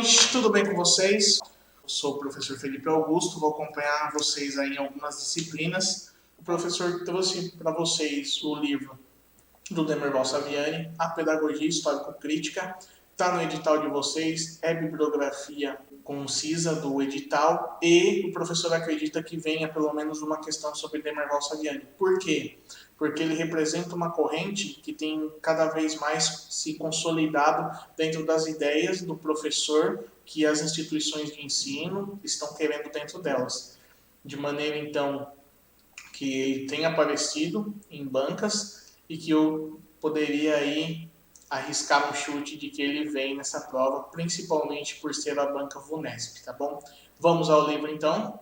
gente, tudo bem com vocês? Eu sou o professor Felipe Augusto, vou acompanhar vocês aí em algumas disciplinas. O professor trouxe para vocês o livro do Demerval Saviani, A Pedagogia Histórico-Crítica. Está no edital de vocês, é bibliografia concisa do edital e o professor acredita que venha pelo menos uma questão sobre Demerval Saviani. Por quê? Porque ele representa uma corrente que tem cada vez mais se consolidado dentro das ideias do professor que as instituições de ensino estão querendo dentro delas. De maneira, então, que ele tem aparecido em bancas e que eu poderia aí arriscar um chute de que ele vem nessa prova, principalmente por ser a banca VUNESP, tá bom? Vamos ao livro, então.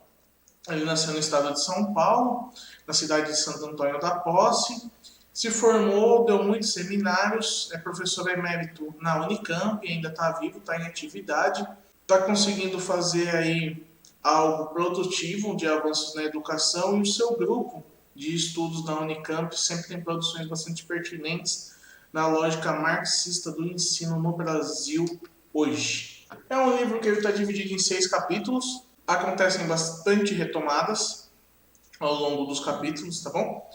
Ele nasceu no estado de São Paulo, na cidade de Santo Antônio da Posse. Se formou, deu muitos seminários, é professor emérito na Unicamp, ainda está vivo, está em atividade. Está conseguindo fazer aí algo produtivo de avanços na educação e o seu grupo de estudos na Unicamp sempre tem produções bastante pertinentes na lógica marxista do ensino no Brasil hoje. É um livro que ele está dividido em 6 capítulos, acontecem bastante retomadas ao longo dos capítulos, tá bom?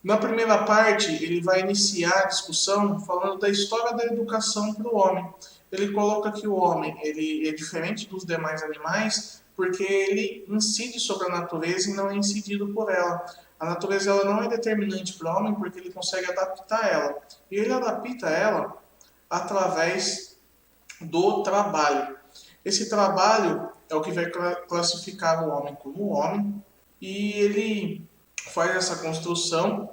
Na primeira parte, ele vai iniciar a discussão falando da história da educação para o homem. Ele coloca que o homem ele é diferente dos demais animais porque ele incide sobre a natureza e não é incidido por ela. A natureza ela não é determinante para o homem porque ele consegue adaptar ela. E ele adapta ela através do trabalho. Esse trabalho é o que vai classificar o homem como homem e ele faz essa construção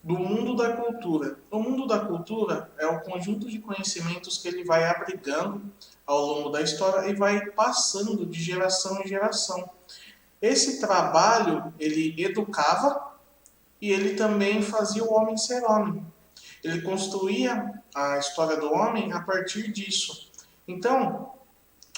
do mundo da cultura. O mundo da cultura é o conjunto de conhecimentos que ele vai abrigando ao longo da história e vai passando de geração em geração. Esse trabalho, ele educava e ele também fazia o homem ser homem. Ele construía a história do homem a partir disso. Então,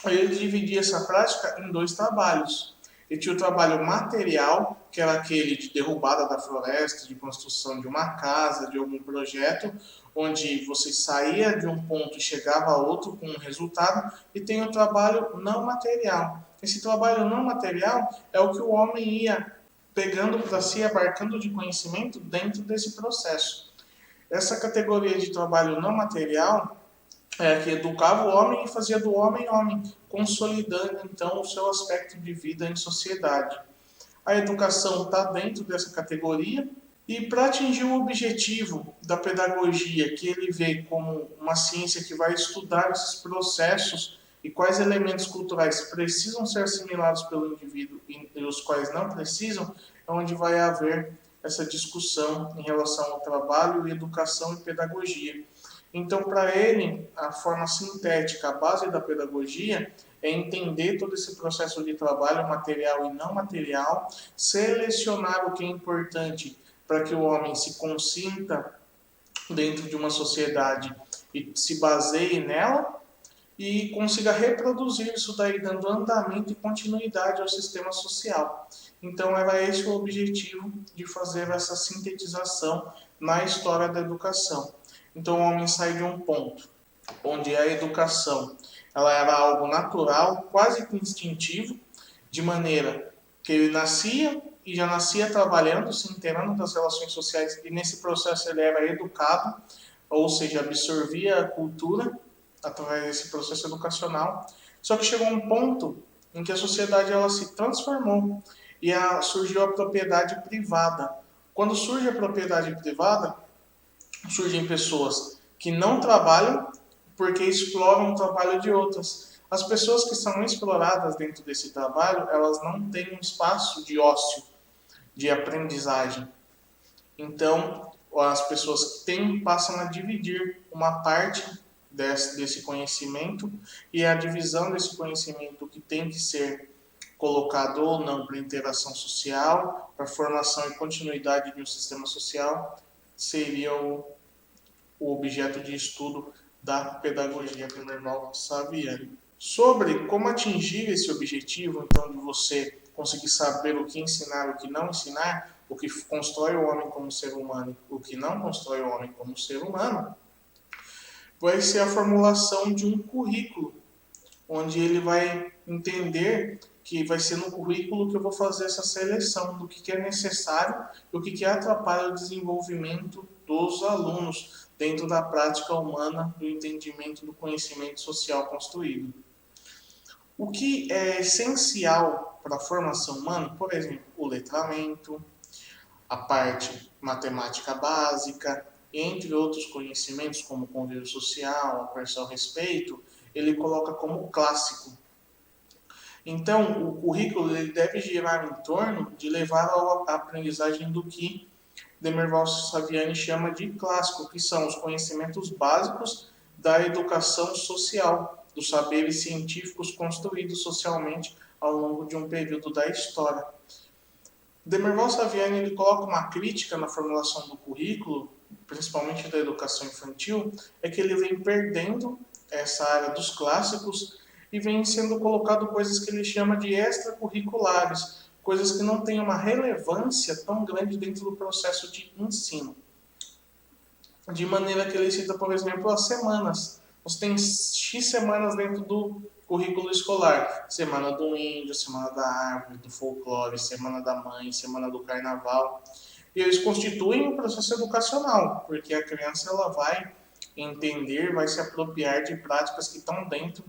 ele dividia essa prática em 2 trabalhos. Ele tinha o trabalho material, que era aquele de derrubada da floresta, de construção de uma casa, de algum projeto, onde você saía de um ponto e chegava a outro com um resultado, e tem o trabalho não material. Esse trabalho não material é o que o homem ia pegando para si, abarcando de conhecimento dentro desse processo. Essa categoria de trabalho não material que educava o homem e fazia do homem homem, consolidando então o seu aspecto de vida em sociedade. A educação está dentro dessa categoria e para atingir o objetivo da pedagogia, que ele vê como uma ciência que vai estudar esses processos e quais elementos culturais precisam ser assimilados pelo indivíduo e os quais não precisam, é onde vai haver essa discussão em relação ao trabalho, educação e pedagogia. Então, para ele, a forma sintética, a base da pedagogia, é entender todo esse processo de trabalho material e não material, selecionar o que é importante para que o homem se consinta dentro de uma sociedade e se baseie nela e consiga reproduzir isso daí, dando andamento e continuidade ao sistema social. Então, era esse o objetivo de fazer essa sintetização na história da educação. Então, o homem sai de um ponto onde a educação ela era algo natural, quase que instintivo, de maneira que ele nascia e já nascia trabalhando, se inteirando das relações sociais, e nesse processo ele era educado, ou seja, absorvia a cultura através desse processo educacional. Só que chegou um ponto em que a sociedade ela se transformou e surgiu a propriedade privada. Quando surge a propriedade privada, surgem pessoas que não trabalham porque exploram o trabalho de outras. As pessoas que são exploradas dentro desse trabalho, elas não têm um espaço de ócio, de aprendizagem. Então, as pessoas que têm passam a dividir uma parte desse conhecimento e a divisão desse conhecimento que tem que ser colocado ou não para interação social, para formação e continuidade de um sistema social, seria o objeto de estudo da pedagogia do Demerval Saviani. Sobre como atingir esse objetivo, então, de você conseguir saber o que ensinar, o que não ensinar, o que constrói o homem como ser humano, o que não constrói o homem como ser humano, vai ser a formulação de um currículo, onde ele vai entender que vai ser no currículo que eu vou fazer essa seleção do que é necessário e o que atrapalha o desenvolvimento dos alunos dentro da prática humana do entendimento do conhecimento social construído. O que é essencial para a formação humana, por exemplo, o letramento, a parte matemática básica, entre outros conhecimentos como convívio social, apreensão ao respeito, ele coloca como clássico. Então, o currículo ele deve girar em torno de levar à aprendizagem do que Demerval Saviani chama de clássico, que são os conhecimentos básicos da educação social, dos saberes científicos construídos socialmente ao longo de um período da história. Demerval Saviani ele coloca uma crítica na formulação do currículo, principalmente da educação infantil, é que ele vem perdendo essa área dos clássicos e vem sendo colocado coisas que ele chama de extracurriculares, coisas que não têm uma relevância tão grande dentro do processo de ensino. De maneira que ele cita, por exemplo, as semanas. Você tem X semanas dentro do currículo escolar. Semana do índio, semana da árvore, do folclore, semana da mãe, semana do carnaval. E eles constituem um processo educacional, porque a criança ela vai entender, vai se apropriar de práticas que estão dentro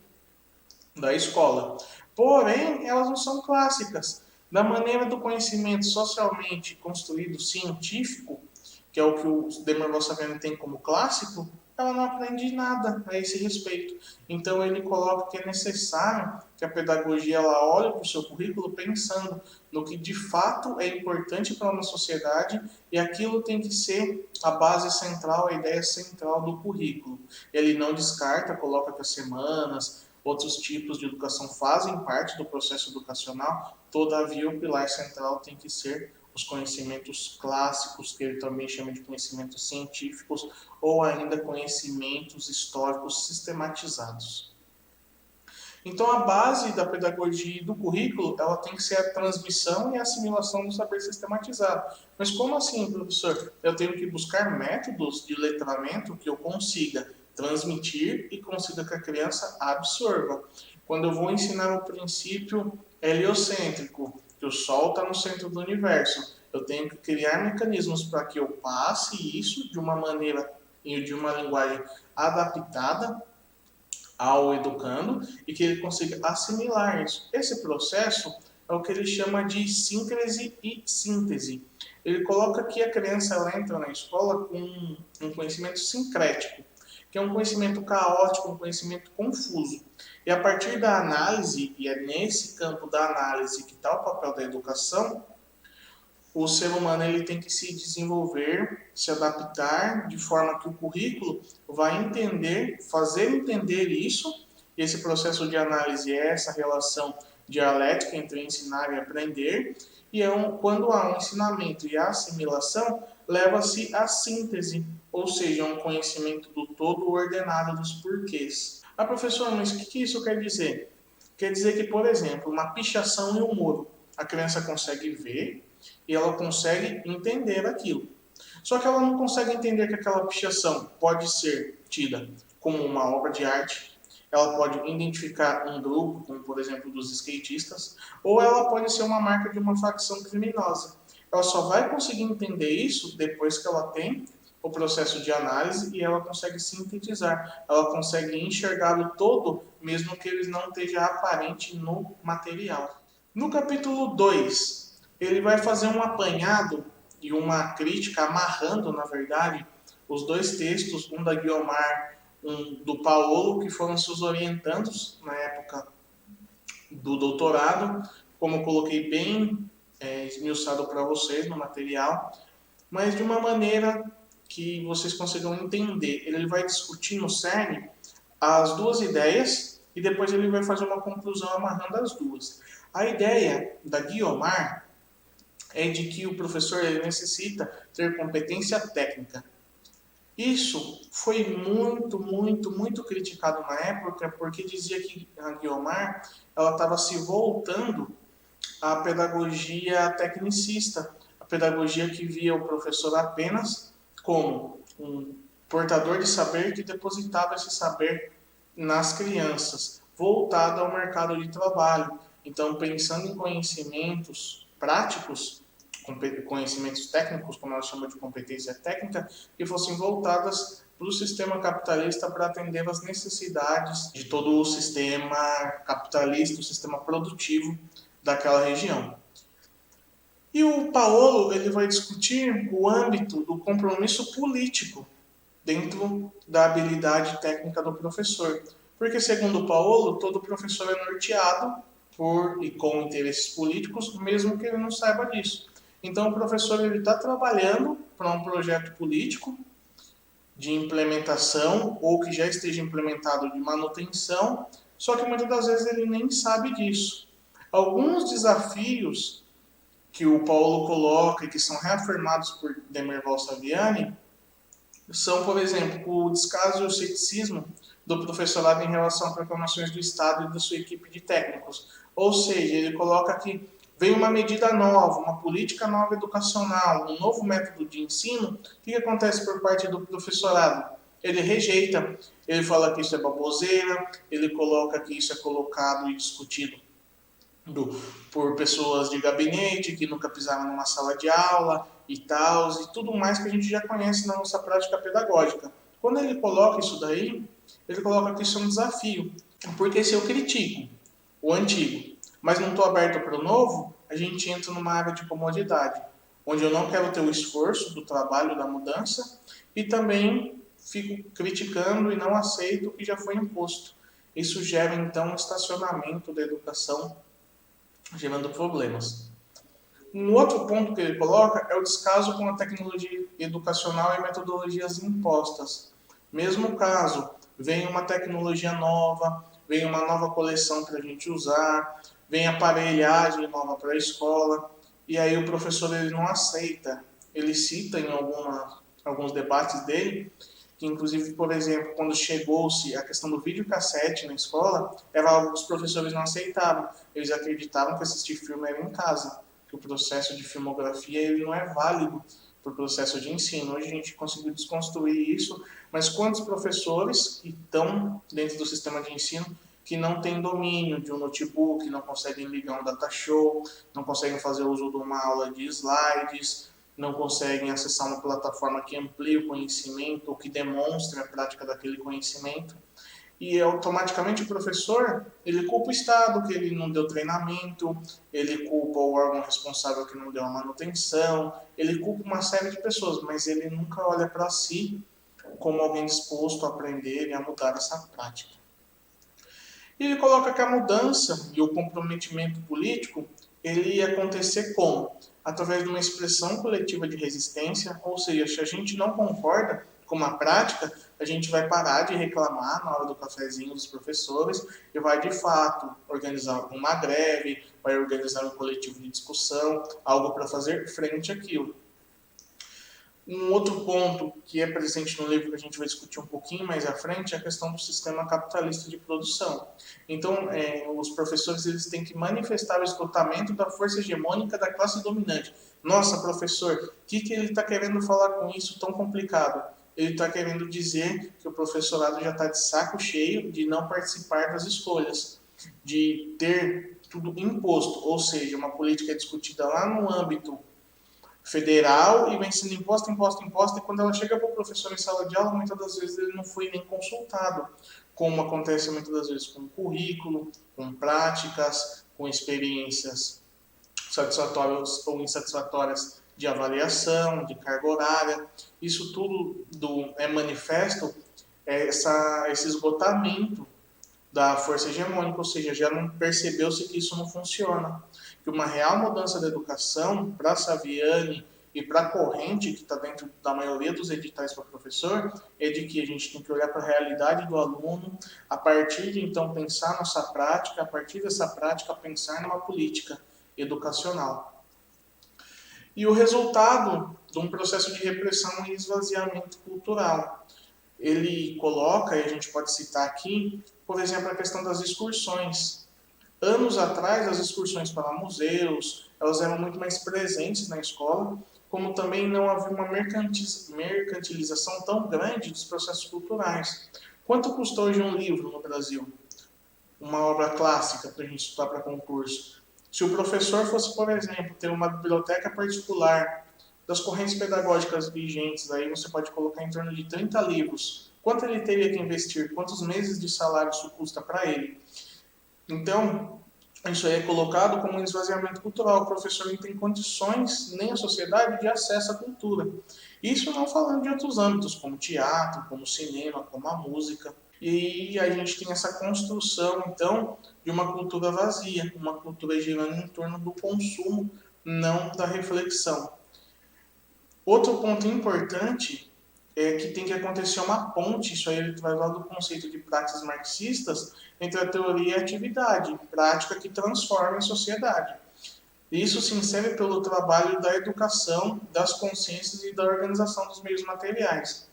da escola. Porém, elas não são clássicas. Da maneira do conhecimento socialmente construído, científico, que é o que o Demerval Saviani tem como clássico, ela não aprende nada a esse respeito. Então ele coloca que é necessário que a pedagogia ela olhe para o seu currículo pensando no que de fato é importante para uma sociedade e aquilo tem que ser a base central, a ideia central do currículo. Ele não descarta, coloca que as semanas, outros tipos de educação fazem parte do processo educacional, todavia o pilar central tem que ser os conhecimentos clássicos, que ele também chama de conhecimentos científicos, ou ainda conhecimentos históricos sistematizados. Então, a base da pedagogia e do currículo, ela tem que ser a transmissão e a assimilação do saber sistematizado. Mas como assim, professor? Eu tenho que buscar métodos de letramento que eu consiga transmitir e consiga que a criança absorva. Quando eu vou ensinar o princípio heliocêntrico, que o Sol está no centro do universo, eu tenho que criar mecanismos para que eu passe isso de uma maneira e de uma linguagem adaptada ao educando e que ele consiga assimilar isso. Esse processo é o que ele chama de síncrese e síntese. Ele coloca que a criança ela entra na escola com um conhecimento sincrético, que é um conhecimento caótico, um conhecimento confuso. E a partir da análise, e é nesse campo da análise que está o papel da educação, o ser humano ele tem que se desenvolver, se adaptar de forma que o currículo vai entender, fazer entender isso. Esse processo de análise é essa relação dialética entre ensinar e aprender. E quando há um ensinamento e a assimilação, leva-se à síntese, ou seja, um conhecimento do todo ordenado dos porquês. Ah, professor, mas o que isso quer dizer? Quer dizer que, por exemplo, uma pichação em um muro, a criança consegue ver e ela consegue entender aquilo. Só que ela não consegue entender que aquela pichação pode ser tida como uma obra de arte, ela pode identificar um grupo, como por exemplo dos skatistas, ou ela pode ser uma marca de uma facção criminosa. Ela só vai conseguir entender isso depois que ela tem o processo de análise e ela consegue sintetizar, ela consegue enxergar o todo, mesmo que ele não esteja aparente no material. No capítulo 2, ele vai fazer um apanhado e uma crítica, amarrando, na verdade, os dois textos, um da Guiomar, um do Paolo, que foram seus orientandos na época do doutorado, como eu coloquei bem esmiuçado para vocês no material, mas de uma maneira que vocês consigam entender. Ele vai discutir no cerne as duas ideias e depois ele vai fazer uma conclusão amarrando as duas. A ideia da Guiomar é de que o professor ele necessita ter competência técnica. Isso foi muito criticado na época, porque dizia que a Guiomar ela estava se voltando à pedagogia tecnicista, a pedagogia que via o professor apenas como um portador de saber que depositava esse saber nas crianças, voltada ao mercado de trabalho. Então, pensando em conhecimentos práticos, conhecimentos técnicos, como ela chama de competência técnica, que fossem voltadas para o sistema capitalista para atender às necessidades de todo o sistema capitalista, o sistema produtivo daquela região. E o Paolo ele vai discutir o âmbito do compromisso político dentro da habilidade técnica do professor. Porque, segundo o Paolo, todo professor é norteado por e com interesses políticos, mesmo que ele não saiba disso. Então, o professor está trabalhando para um projeto político de implementação ou que já esteja implementado de manutenção, só que muitas das vezes ele nem sabe disso. Alguns desafios que o Paulo coloca e que são reafirmados por Demerval Saviani são, por exemplo, o descaso e o ceticismo do professorado em relação a proclamações do Estado e da sua equipe de técnicos. Ou seja, ele coloca que vem uma medida nova, uma política nova educacional, um novo método de ensino, o que acontece por parte do professorado? Ele rejeita, ele fala que isso é baboseira, ele coloca que isso é colocado e discutido por pessoas de gabinete que nunca pisaram numa sala de aula e tal, e tudo mais que a gente já conhece na nossa prática pedagógica. Quando ele coloca isso daí, ele coloca que isso é um desafio, porque se eu critico o antigo, mas não estou aberto para o novo, a gente entra numa área de comodidade, onde eu não quero ter o esforço do trabalho, da mudança, e também fico criticando e não aceito o que já foi imposto. Isso gera, então, um estacionamento da educação, gerando problemas. Um outro ponto que ele coloca é o descaso com a tecnologia educacional e metodologias impostas. Mesmo caso, vem uma tecnologia nova, vem uma nova coleção para a gente usar, vem aparelhagem nova para a escola, e aí o professor ele não aceita. Ele cita em alguns debates dele que, inclusive, por exemplo, quando chegou-se a questão do videocassete na escola, era algo que os professores não aceitavam. Eles acreditavam que assistir filme era em casa, que o processo de filmografia ele não é válido para o processo de ensino. Hoje a gente conseguiu desconstruir isso, mas quantos professores que estão dentro do sistema de ensino que não têm domínio de um notebook, não conseguem ligar um data show, não conseguem fazer uso de uma aula de slides, não conseguem acessar uma plataforma que amplie o conhecimento ou que demonstre a prática daquele conhecimento. E automaticamente o professor, ele culpa o Estado que ele não deu treinamento, ele culpa o órgão responsável que não deu a manutenção, ele culpa uma série de pessoas, mas ele nunca olha para si como alguém disposto a aprender e a mudar essa prática. E ele coloca que a mudança e o comprometimento político, ele ia acontecer como? Através de uma expressão coletiva de resistência, ou seja, se a gente não concorda com uma prática, a gente vai parar de reclamar na hora do cafezinho dos professores e vai, de fato, organizar uma greve, vai organizar um coletivo de discussão, algo para fazer frente àquilo. Um outro ponto que é presente no livro que a gente vai discutir um pouquinho mais à frente é a questão do sistema capitalista de produção. Então, os professores eles têm que manifestar o esgotamento da força hegemônica da classe dominante. Nossa, professor, o que ele está querendo falar com isso tão complicado? Ele está querendo dizer que o professorado já está de saco cheio de não participar das escolhas, de ter tudo imposto, ou seja, uma política discutida lá no âmbito federal e vem sendo imposta, e quando ela chega para o professor em sala de aula, muitas das vezes ele não foi nem consultado, como acontece muitas das vezes com currículo, com práticas, com experiências satisfatórias ou insatisfatórias de avaliação, de carga horária. Isso tudo é manifesto, esse esgotamento da força hegemônica, ou seja, já não percebeu-se que isso não funciona. Que uma real mudança da educação para Saviani e para a corrente que está dentro da maioria dos editais para professor é de que a gente tem que olhar para a realidade do aluno, a partir de então pensar nossa prática, a partir dessa prática pensar numa política educacional. E o resultado de um processo de repressão e esvaziamento cultural. Ele coloca, e a gente pode citar aqui, por exemplo, a questão das excursões. Anos atrás, as excursões para museus, elas eram muito mais presentes na escola, como também não havia uma mercantilização tão grande dos processos culturais. Quanto custa hoje um livro no Brasil? uma obra clássica para a gente estudar para concurso. Se o professor fosse, por exemplo, ter uma biblioteca particular das correntes pedagógicas vigentes, aí você pode colocar em torno de 30 livros. Quanto ele teria que investir? Quantos meses de salário isso custa para ele? Então, isso aí é colocado como um esvaziamento cultural. O professor não tem condições, nem a sociedade, de acesso à cultura. Isso não falando de outros âmbitos, como teatro, como cinema, como a música. E a gente tem essa construção, então, de uma cultura vazia, uma cultura girando em torno do consumo, não da reflexão. Outro ponto importante é que tem que acontecer uma ponte, isso aí ele traz lá do conceito de práticas marxistas, entre a teoria e a atividade, prática que transforma a sociedade. Isso se insere pelo trabalho da educação, das consciências e da organização dos meios materiais.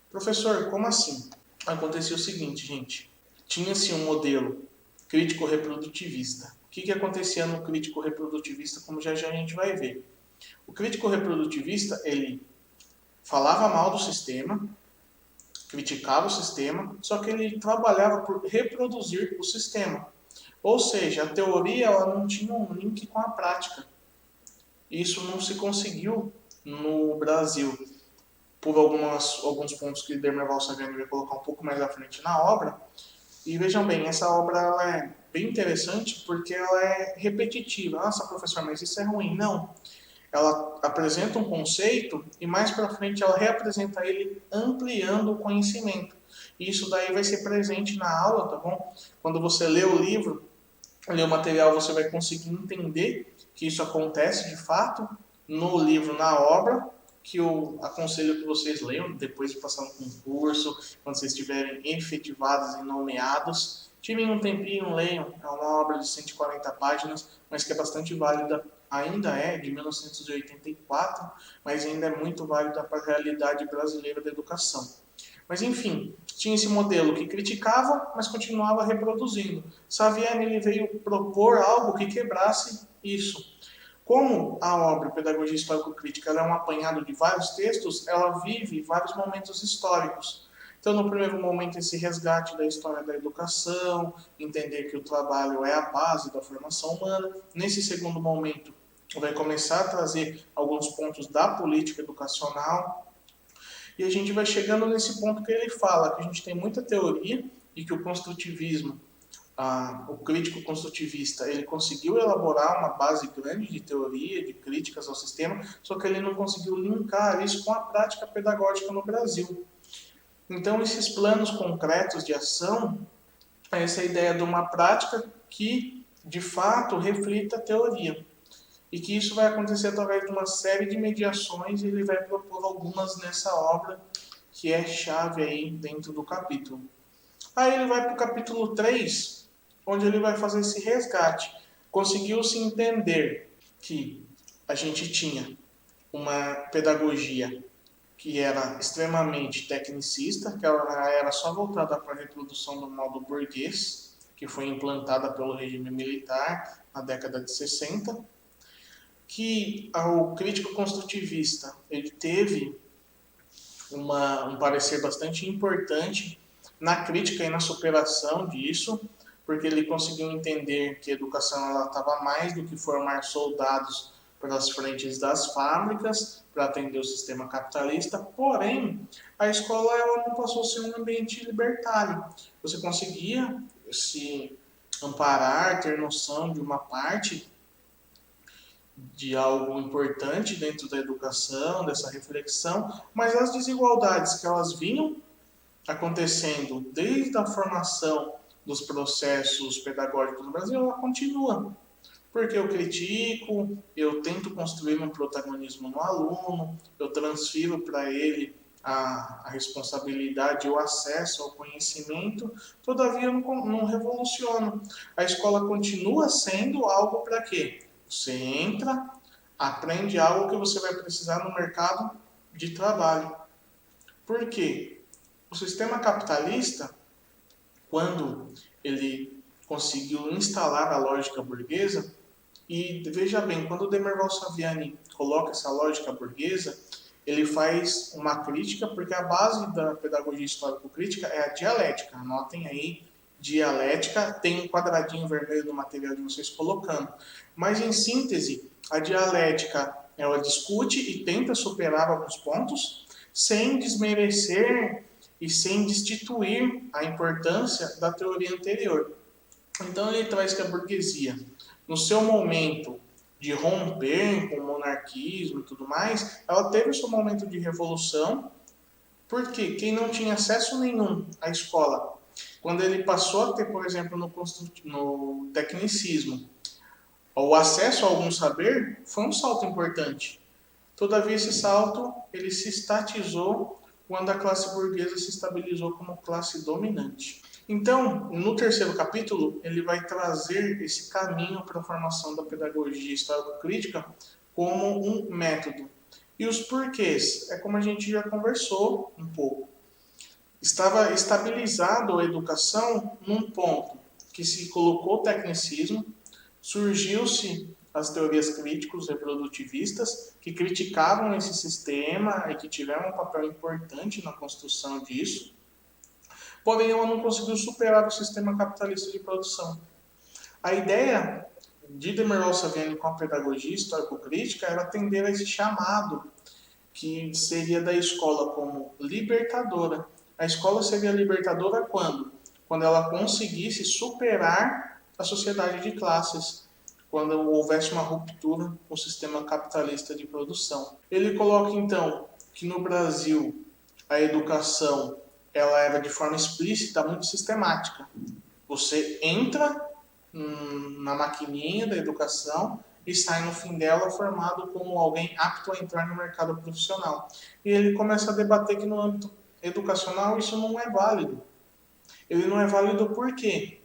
Professor, como assim? Acontecia o seguinte, gente. Tinha-se um modelo crítico-reprodutivista. O que acontecia no crítico-reprodutivista, como já a gente vai ver? O crítico-reprodutivista, ele falava mal do sistema, criticava o sistema, só que ele trabalhava por reproduzir o sistema. Ou seja, a teoria ela não tinha um link com a prática. Isso não se conseguiu no Brasil, por alguns pontos que Dermerval Saviani vai colocar um pouco mais à frente na obra. E vejam bem, essa obra ela é bem interessante porque ela é repetitiva. Nossa, professor, mas isso é ruim. Não. Ela apresenta um conceito e mais para frente ela reapresenta ele ampliando o conhecimento. E isso daí vai ser presente na aula, tá bom? Quando você lê o livro, lê o material, você vai conseguir entender que isso acontece de fato no livro, na obra, que eu aconselho que vocês leiam depois de passar no concurso, quando vocês estiverem efetivados e nomeados. Tirem um tempinho, leiam. É uma obra de 140 páginas, mas que é bastante válida. Ainda é de 1984, mas ainda é muito válida para a realidade brasileira da educação. Mas enfim, tinha esse modelo que criticava, mas continuava reproduzindo. Saviani ele veio propor algo que quebrasse isso. Como a obra Pedagogia Histórico-Crítica é um apanhado de vários textos, ela vive vários momentos históricos. Então, no primeiro momento, esse resgate da história da educação, entender que o trabalho é a base da formação humana. Nesse segundo momento, vai começar a trazer alguns pontos da política educacional. E a gente vai chegando nesse ponto que ele fala, que a gente tem muita teoria e que o construtivismo, o crítico construtivista, ele conseguiu elaborar uma base grande de teoria, de críticas ao sistema, só que ele não conseguiu linkar isso com a prática pedagógica no Brasil. Então, esses planos concretos de ação, é essa ideia de uma prática que, de fato, reflita a teoria. E que isso vai acontecer através de uma série de mediações, e ele vai propor algumas nessa obra, que é chave aí dentro do capítulo. Aí ele vai para o capítulo 3, onde ele vai fazer esse resgate. Conseguiu-se entender que a gente tinha uma pedagogia que era extremamente tecnicista, que ela era só voltada para a reprodução do modo burguês, que foi implantada pelo regime militar na década de 60, que o crítico construtivista ele teve um parecer bastante importante na crítica e na superação disso, porque ele conseguiu entender que a educação estava mais do que formar soldados para as frentes das fábricas, para atender o sistema capitalista, porém, a escola ela não passou a ser um ambiente libertário. Você conseguia se amparar, ter noção de uma parte de algo importante dentro da educação, dessa reflexão, mas as desigualdades que elas vinham acontecendo desde a formação dos processos pedagógicos no Brasil, ela continua. Porque eu critico, eu tento construir um protagonismo no aluno, eu transfiro para ele a responsabilidade, o acesso ao conhecimento, todavia eu não revoluciono. A escola continua sendo algo para quê? Você entra, aprende algo que você vai precisar no mercado de trabalho. Por quê? O sistema capitalista, quando ele conseguiu instalar a lógica burguesa, e veja bem, quando o Demerval Saviani coloca essa lógica burguesa, ele faz uma crítica, porque a base da pedagogia histórico-crítica é a dialética. Anotem aí dialética, tem um quadradinho vermelho no material de vocês colocando. Mas, em síntese, a dialética, ela discute e tenta superar alguns pontos, sem desmerecer e sem destituir a importância da teoria anterior. Então, ele traz que a burguesia, no seu momento de romper com o monarquismo e tudo mais, ela teve o seu momento de revolução, porque quem não tinha acesso nenhum à escola, quando ele passou a ter, por exemplo, no tecnicismo, o acesso a algum saber, foi um salto importante. Todavia, esse salto ele se estatizou quando a classe burguesa se estabilizou como classe dominante. Então, no terceiro capítulo, ele vai trazer esse caminho para a formação da pedagogia histórico-crítica como um método. E os porquês? É como a gente já conversou um pouco. Estava estabilizado a educação num ponto que se colocou o tecnicismo, surgiu-se as teorias críticos reprodutivistas que criticavam esse sistema e que tiveram um papel importante na construção disso. Porém, ela não conseguiu superar o sistema capitalista de produção. A ideia de Demerval Saviani com a pedagogia histórico-crítica era atender a esse chamado que seria da escola como libertadora. A escola seria libertadora quando? Quando ela conseguisse superar a sociedade de classes, quando houvesse uma ruptura com o sistema capitalista de produção. Ele coloca então que no Brasil a educação ela era de forma explícita, muito sistemática. Você entra na maquininha da educação e sai no fim dela formado como alguém apto a entrar no mercado profissional. E ele começa a debater que no âmbito educacional isso não é válido. Ele não é válido por quê?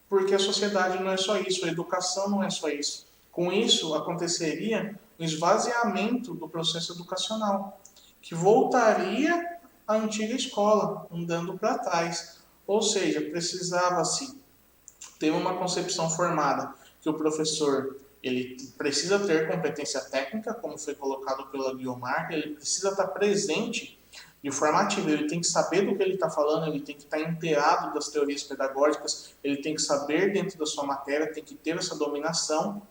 Porque a sociedade não é só isso, a educação não é só isso. Com isso, aconteceria o esvaziamento do processo educacional, que voltaria à antiga escola, andando para trás. Ou seja, precisava-se ter uma concepção formada que o professor ele precisa ter competência técnica, como foi colocado pela Guiomar, ele precisa estar presente de forma ativa, ele tem que saber do que ele está falando, ele tem que estar inteirado das teorias pedagógicas, ele tem que saber dentro da sua matéria, tem que ter essa dominação,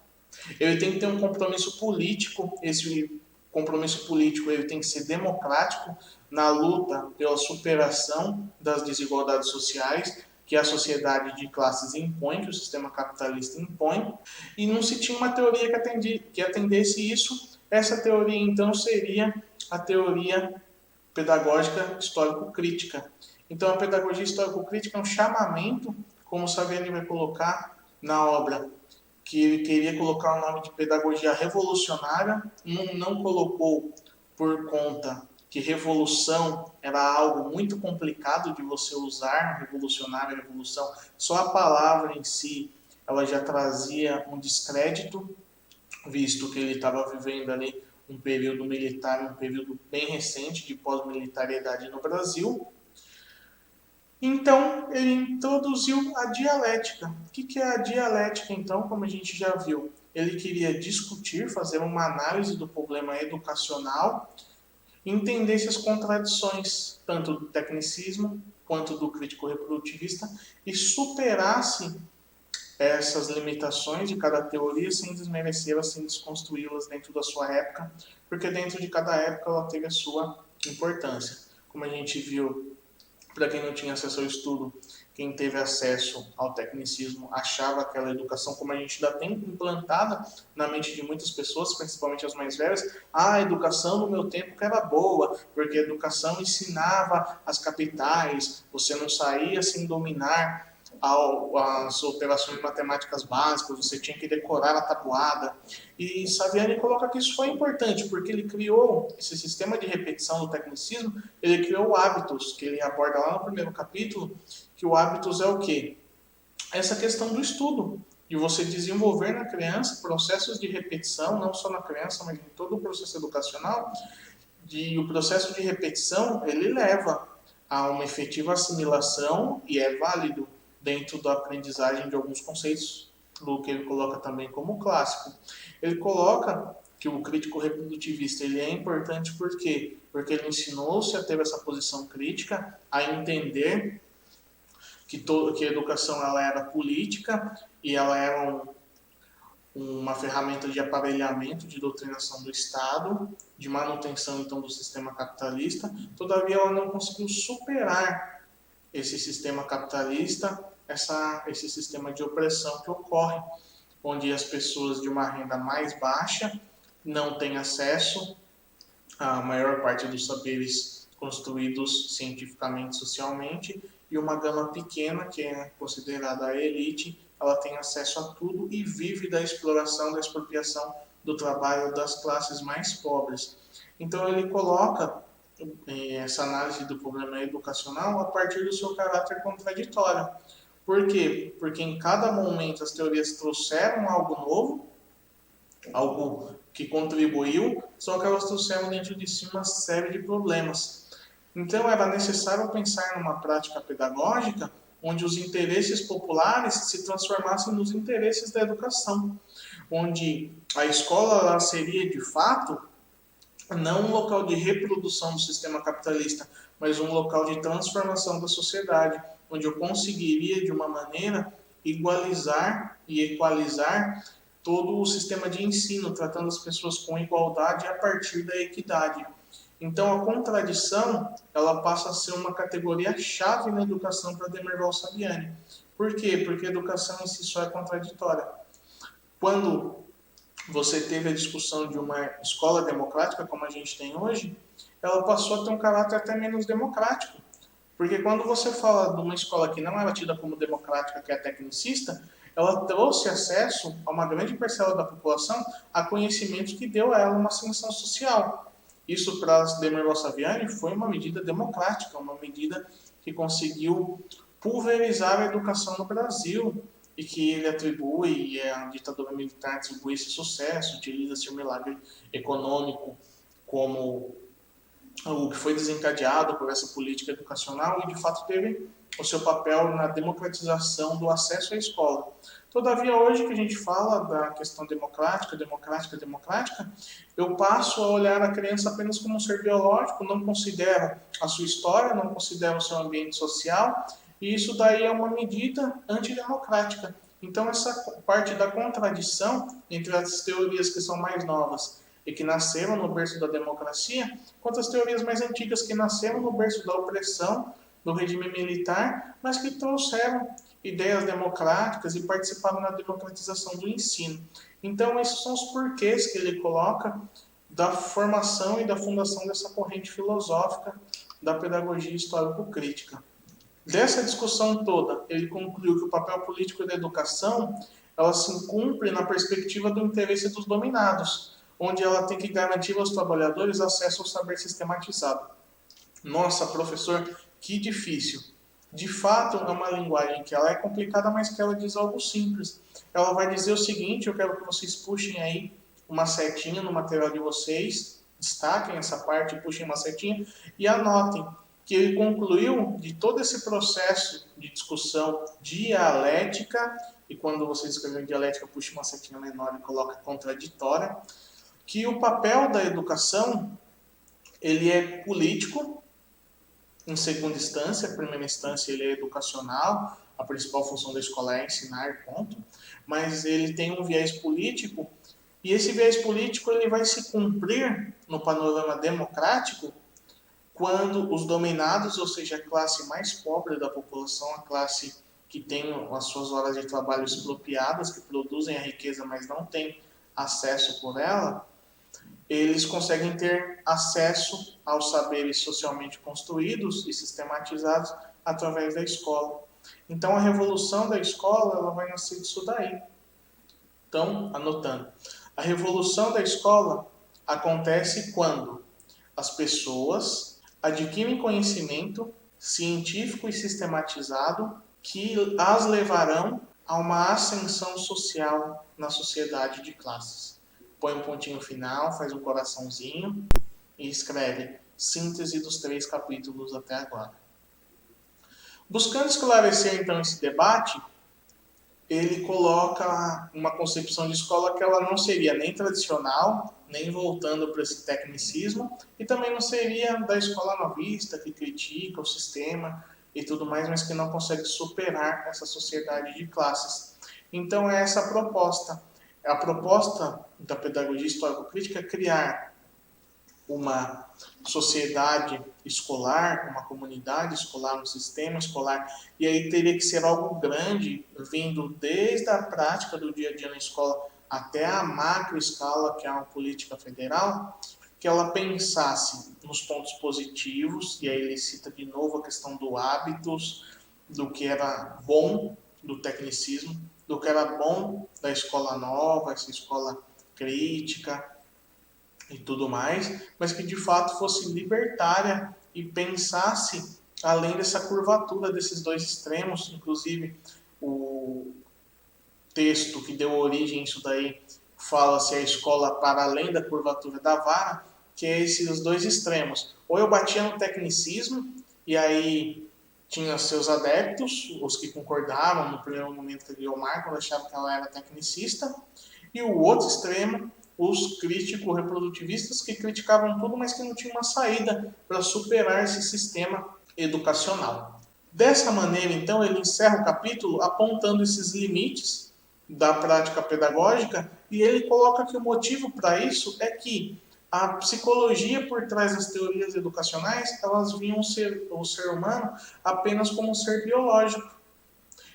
ele tem que ter um compromisso político, esse compromisso político ele tem que ser democrático na luta pela superação das desigualdades sociais, que a sociedade de classes impõe, que o sistema capitalista impõe, e não se tinha uma teoria que atendesse isso. Essa teoria, então, seria a teoria pedagógica histórico-crítica. Então, a pedagogia histórico-crítica é um chamamento, como o Saviani vai colocar na obra, que ele queria colocar o nome de pedagogia revolucionária, não colocou por conta que revolução era algo muito complicado de você usar, revolucionária, revolução, só a palavra em si, ela já trazia um descrédito, visto que ele estava vivendo ali um período militar, um período bem recente de pós-militariedade no Brasil. Então, ele introduziu a dialética. O que é a dialética, então, como a gente já viu? Ele queria discutir, fazer uma análise do problema educacional, entendesse as contradições, tanto do tecnicismo quanto do crítico reprodutivista, e superasse essas limitações de cada teoria sem desmerecê-las, sem desconstruí-las dentro da sua época, porque dentro de cada época ela teve a sua importância. Como a gente viu, para quem não tinha acesso ao estudo, quem teve acesso ao tecnicismo achava aquela educação, como a gente ainda tem implantada na mente de muitas pessoas, principalmente as mais velhas, a educação no meu tempo que era boa, porque a educação ensinava as capitais, você não saía sem dominar as operações matemáticas básicas, você tinha que decorar a tabuada. E Saviani coloca que isso foi importante, porque ele criou esse sistema de repetição do tecnicismo, ele criou hábitos, que ele aborda lá no primeiro capítulo, que o hábitos é o quê? Essa questão do estudo, de você desenvolver na criança processos de repetição, não só na criança, mas em todo o processo educacional, e o processo de repetição, ele leva a uma efetiva assimilação e é válido dentro da aprendizagem de alguns conceitos, do que ele coloca também como clássico. Ele coloca que o crítico reprodutivista ele é importante por quê? Porque ele ensinou-se a ter essa posição crítica, a entender que a educação ela era política e ela era uma ferramenta de aparelhamento, de doutrinação do Estado, de manutenção então do sistema capitalista. Todavia, ela não conseguiu superar esse sistema capitalista, esse sistema de opressão que ocorre, onde as pessoas de uma renda mais baixa não têm acesso à maior parte dos saberes construídos cientificamente, socialmente, e uma gama pequena, que é considerada a elite, ela tem acesso a tudo e vive da exploração, da expropriação do trabalho das classes mais pobres. Então ele coloca essa análise do problema educacional a partir do seu caráter contraditório. Por quê? Porque em cada momento as teorias trouxeram algo novo, algo que contribuiu, só que elas trouxeram dentro de si uma série de problemas. Então era necessário pensar numa prática pedagógica onde os interesses populares se transformassem nos interesses da educação, onde a escola seria de fato não um local de reprodução do sistema capitalista, mas um local de transformação da sociedade, onde eu conseguiria de uma maneira igualizar e equalizar todo o sistema de ensino, tratando as pessoas com igualdade a partir da equidade. Então, a contradição, ela passa a ser uma categoria-chave na educação para Demerval Saviani. Por quê? Porque a educação em si só é contraditória. Quando você teve a discussão de uma escola democrática, como a gente tem hoje, ela passou a ter um caráter até menos democrático. Porque quando você fala de uma escola que não era tida como democrática, que é tecnicista, ela trouxe acesso a uma grande parcela da população a conhecimentos que deu a ela uma ascensão social. Isso, para Demerval Saviani, foi uma medida democrática, uma medida que conseguiu pulverizar a educação no Brasil e que ele atribui, e a ditadura militar atribui esse sucesso, utiliza-se o milagre econômico como o que foi desencadeado por essa política educacional e, de fato, teve o seu papel na democratização do acesso à escola. Todavia, hoje que a gente fala da questão democrática, eu passo a olhar a criança apenas como um ser biológico, não considero a sua história, não considero o seu ambiente social, e isso daí é uma medida antidemocrática. Então, essa parte da contradição entre as teorias que são mais novas e que nasceram no berço da democracia, quanto as teorias mais antigas que nasceram no berço da opressão, do regime militar, mas que trouxeram ideias democráticas e participaram na democratização do ensino. Então, esses são os porquês que ele coloca da formação e da fundação dessa corrente filosófica da pedagogia histórico-crítica. Dessa discussão toda, ele concluiu que o papel político da educação ela se cumpre na perspectiva do interesse dos dominados, onde ela tem que garantir aos trabalhadores acesso ao saber sistematizado. Nossa, professor, que difícil. De fato, é uma linguagem que ela é complicada, mas que ela diz algo simples. Ela vai dizer o seguinte, eu quero que vocês puxem aí uma setinha no material de vocês, destaquem essa parte, puxem uma setinha e anotem que ele concluiu de todo esse processo de discussão dialética, e quando vocês escreverem dialética, puxe uma setinha menor e coloca contraditória, que o papel da educação ele é político, em segunda instância, em primeira instância ele é educacional, a principal função da escola é ensinar, ponto, mas ele tem um viés político, e esse viés político ele vai se cumprir no panorama democrático quando os dominados, ou seja, a classe mais pobre da população, a classe que tem as suas horas de trabalho expropriadas, que produzem a riqueza, mas não tem acesso por ela, eles conseguem ter acesso aos saberes socialmente construídos e sistematizados através da escola. Então, a revolução da escola ela vai nascer disso daí. Então, anotando. A revolução da escola acontece quando as pessoas adquirem conhecimento científico e sistematizado que as levarão a uma ascensão social na sociedade de classes. Põe um pontinho final, faz um coraçãozinho e escreve síntese dos 3 capítulos até agora. Buscando esclarecer então esse debate, ele coloca uma concepção de escola que ela não seria nem tradicional, nem voltando para esse tecnicismo, e também não seria da escola novista que critica o sistema, e tudo mais, mas que não consegue superar essa sociedade de classes. Então é essa a proposta. A proposta da pedagogia histórico-crítica é criar uma sociedade escolar, uma comunidade escolar, um sistema escolar, e aí teria que ser algo grande, vindo desde a prática do dia a dia na escola até a macro escala, que é uma política federal, que ela pensasse nos pontos positivos, e aí ele cita de novo a questão do hábitos, do que era bom do tecnicismo, do que era bom da escola nova, essa escola crítica, e tudo mais, mas que de fato fosse libertária e pensasse além dessa curvatura desses dois extremos. Inclusive, o texto que deu origem a isso daí fala-se a escola para além da curvatura da vara, que é esses dois extremos. Ou eu batia no tecnicismo, e aí tinha seus adeptos, os que concordavam no primeiro momento que eu Marco, achavam que ela era tecnicista, e o outro extremo, os críticos reprodutivistas que criticavam tudo, mas que não tinham uma saída para superar esse sistema educacional. Dessa maneira, então, ele encerra o capítulo apontando esses limites da prática pedagógica e ele coloca que o motivo para isso é que a psicologia por trás das teorias educacionais, elas viam o ser humano apenas como um ser biológico.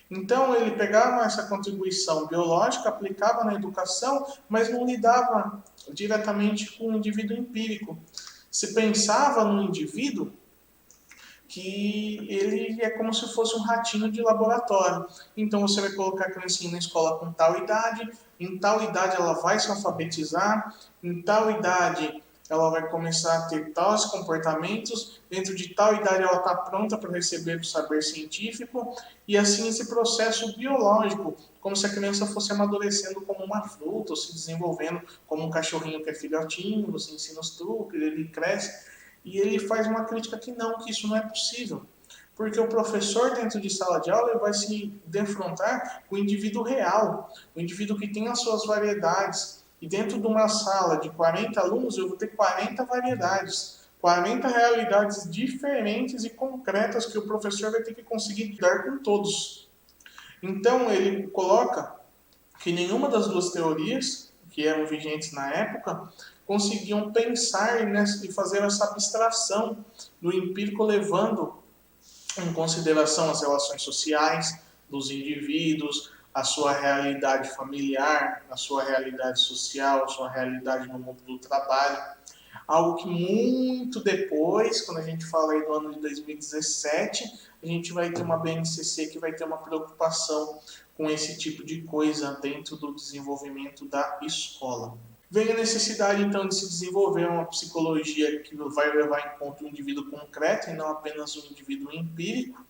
Então, ele pegava essa contribuição biológica, aplicava na educação, mas não lidava diretamente com o indivíduo empírico. Se pensava no indivíduo que ele é como se fosse um ratinho de laboratório. Então, você vai colocar a criancinha na escola com tal idade, em tal idade ela vai se alfabetizar, em tal idade ela vai começar a ter tais comportamentos, dentro de tal idade ela está pronta para receber o saber científico, e assim esse processo biológico, como se a criança fosse amadurecendo como uma fruta, ou se desenvolvendo como um cachorrinho que é filhotinho, você ensina os truques, ele cresce, e ele faz uma crítica que não, que isso não é possível. Porque o professor dentro de sala de aula ele vai se defrontar com o indivíduo real, o indivíduo que tem as suas variedades. E dentro de uma sala de 40 alunos, eu vou ter 40 variedades, 40 realidades diferentes e concretas que o professor vai ter que conseguir lidar com todos. Então, ele coloca que nenhuma das duas teorias, que eram vigentes na época, conseguiam pensar e fazer essa abstração do empírico, levando em consideração as relações sociais dos indivíduos, a sua realidade familiar, a sua realidade social, a sua realidade no mundo do trabalho. Algo que muito depois, quando a gente fala aí do ano de 2017, a gente vai ter uma BNCC que vai ter uma preocupação com esse tipo de coisa dentro do desenvolvimento da escola. Vem a necessidade, então, de se desenvolver uma psicologia que vai levar em conta o indivíduo concreto e não apenas o indivíduo empírico.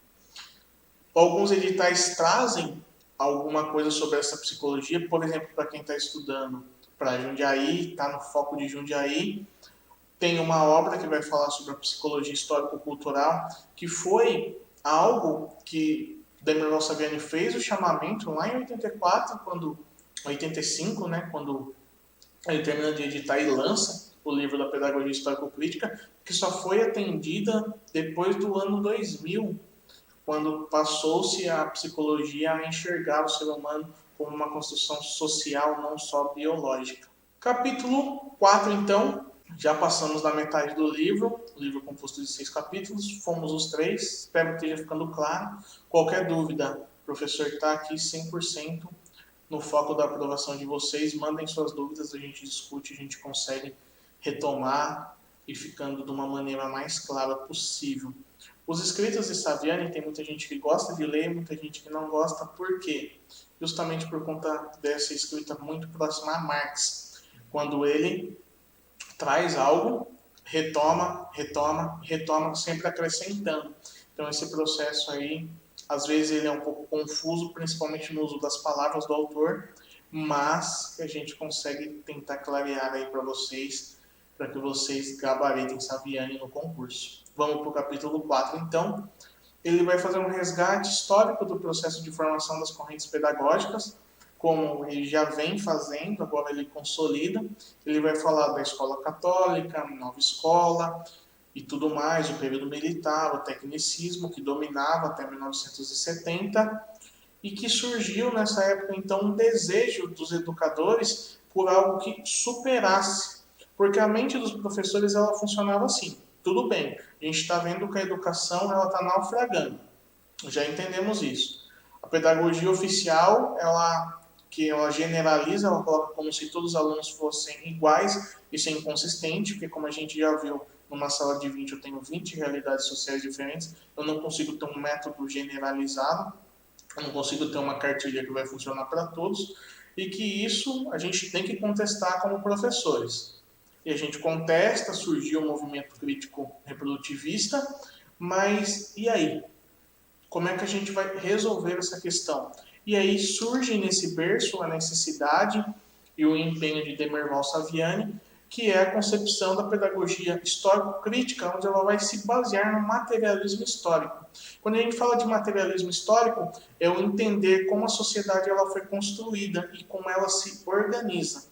Alguns editais trazem alguma coisa sobre essa psicologia, por exemplo, para quem está estudando para Jundiaí, está no foco de Jundiaí, tem uma obra que vai falar sobre a psicologia histórico-cultural, que foi algo que Demerval Saviani fez o chamamento lá em 84, 85, né, quando ele termina de editar e lança o livro da Pedagogia Histórico-Crítica, que só foi atendida depois do ano 2000, quando passou-se a psicologia a enxergar o ser humano como uma construção social, não só biológica. Capítulo 4, então, já passamos da metade do livro, o livro é composto de 6 capítulos, fomos os 3, espero que esteja ficando claro. Qualquer dúvida, o professor está aqui 100% no foco da aprovação de vocês, mandem suas dúvidas, a gente discute, a gente consegue retomar e ficando de uma maneira mais clara possível. Os escritos de Saviani, tem muita gente que gosta de ler, muita gente que não gosta, por quê? Justamente por conta dessa escrita muito próxima a Marx, quando ele traz algo, retoma, sempre acrescentando. Então esse processo aí, às vezes ele é um pouco confuso, principalmente no uso das palavras do autor, mas a gente consegue tentar clarear aí para vocês, para que vocês gabaritem Saviani no concurso. Vamos para o capítulo 4, então. Ele vai fazer um resgate histórico do processo de formação das correntes pedagógicas, como ele já vem fazendo, agora ele consolida. Ele vai falar da escola católica, nova escola, e tudo mais, o período militar, o tecnicismo que dominava até 1970 e que surgiu nessa época então um desejo dos educadores por algo que superasse, porque a mente dos professores ela funcionava assim. Tudo bem, a gente está vendo que a educação ela está naufragando, já entendemos isso. A pedagogia oficial ela generaliza, ela coloca como se todos os alunos fossem iguais. Isso é inconsistente, porque como a gente já viu, numa sala de 20 eu tenho 20 realidades sociais diferentes, eu não consigo ter um método generalizado, eu não consigo ter uma cartilha que vai funcionar para todos, e que isso a gente tem que contestar como professores. E a gente contesta, surgiu o movimento crítico reprodutivista, mas e aí? Como é que a gente vai resolver essa questão? E aí surge nesse berço a necessidade e o empenho de Demerval Saviani, que é a concepção da pedagogia histórico-crítica, onde ela vai se basear no materialismo histórico. Quando a gente fala de materialismo histórico, é o entender como a sociedade ela foi construída e como ela se organiza.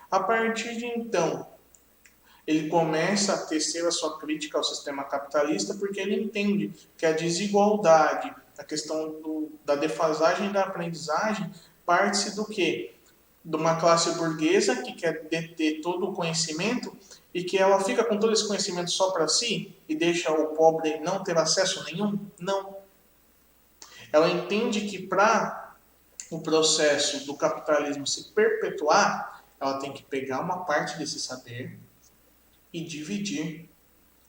A partir de então, ele começa a tecer a sua crítica ao sistema capitalista porque ele entende que a desigualdade, a questão da defasagem da aprendizagem, parte-se do quê? De uma classe burguesa que quer deter todo o conhecimento e que ela fica com todo esse conhecimento só para si e deixa o pobre não ter acesso nenhum? Não. Ela entende que para o processo do capitalismo se perpetuar, ela tem que pegar uma parte desse saber e dividir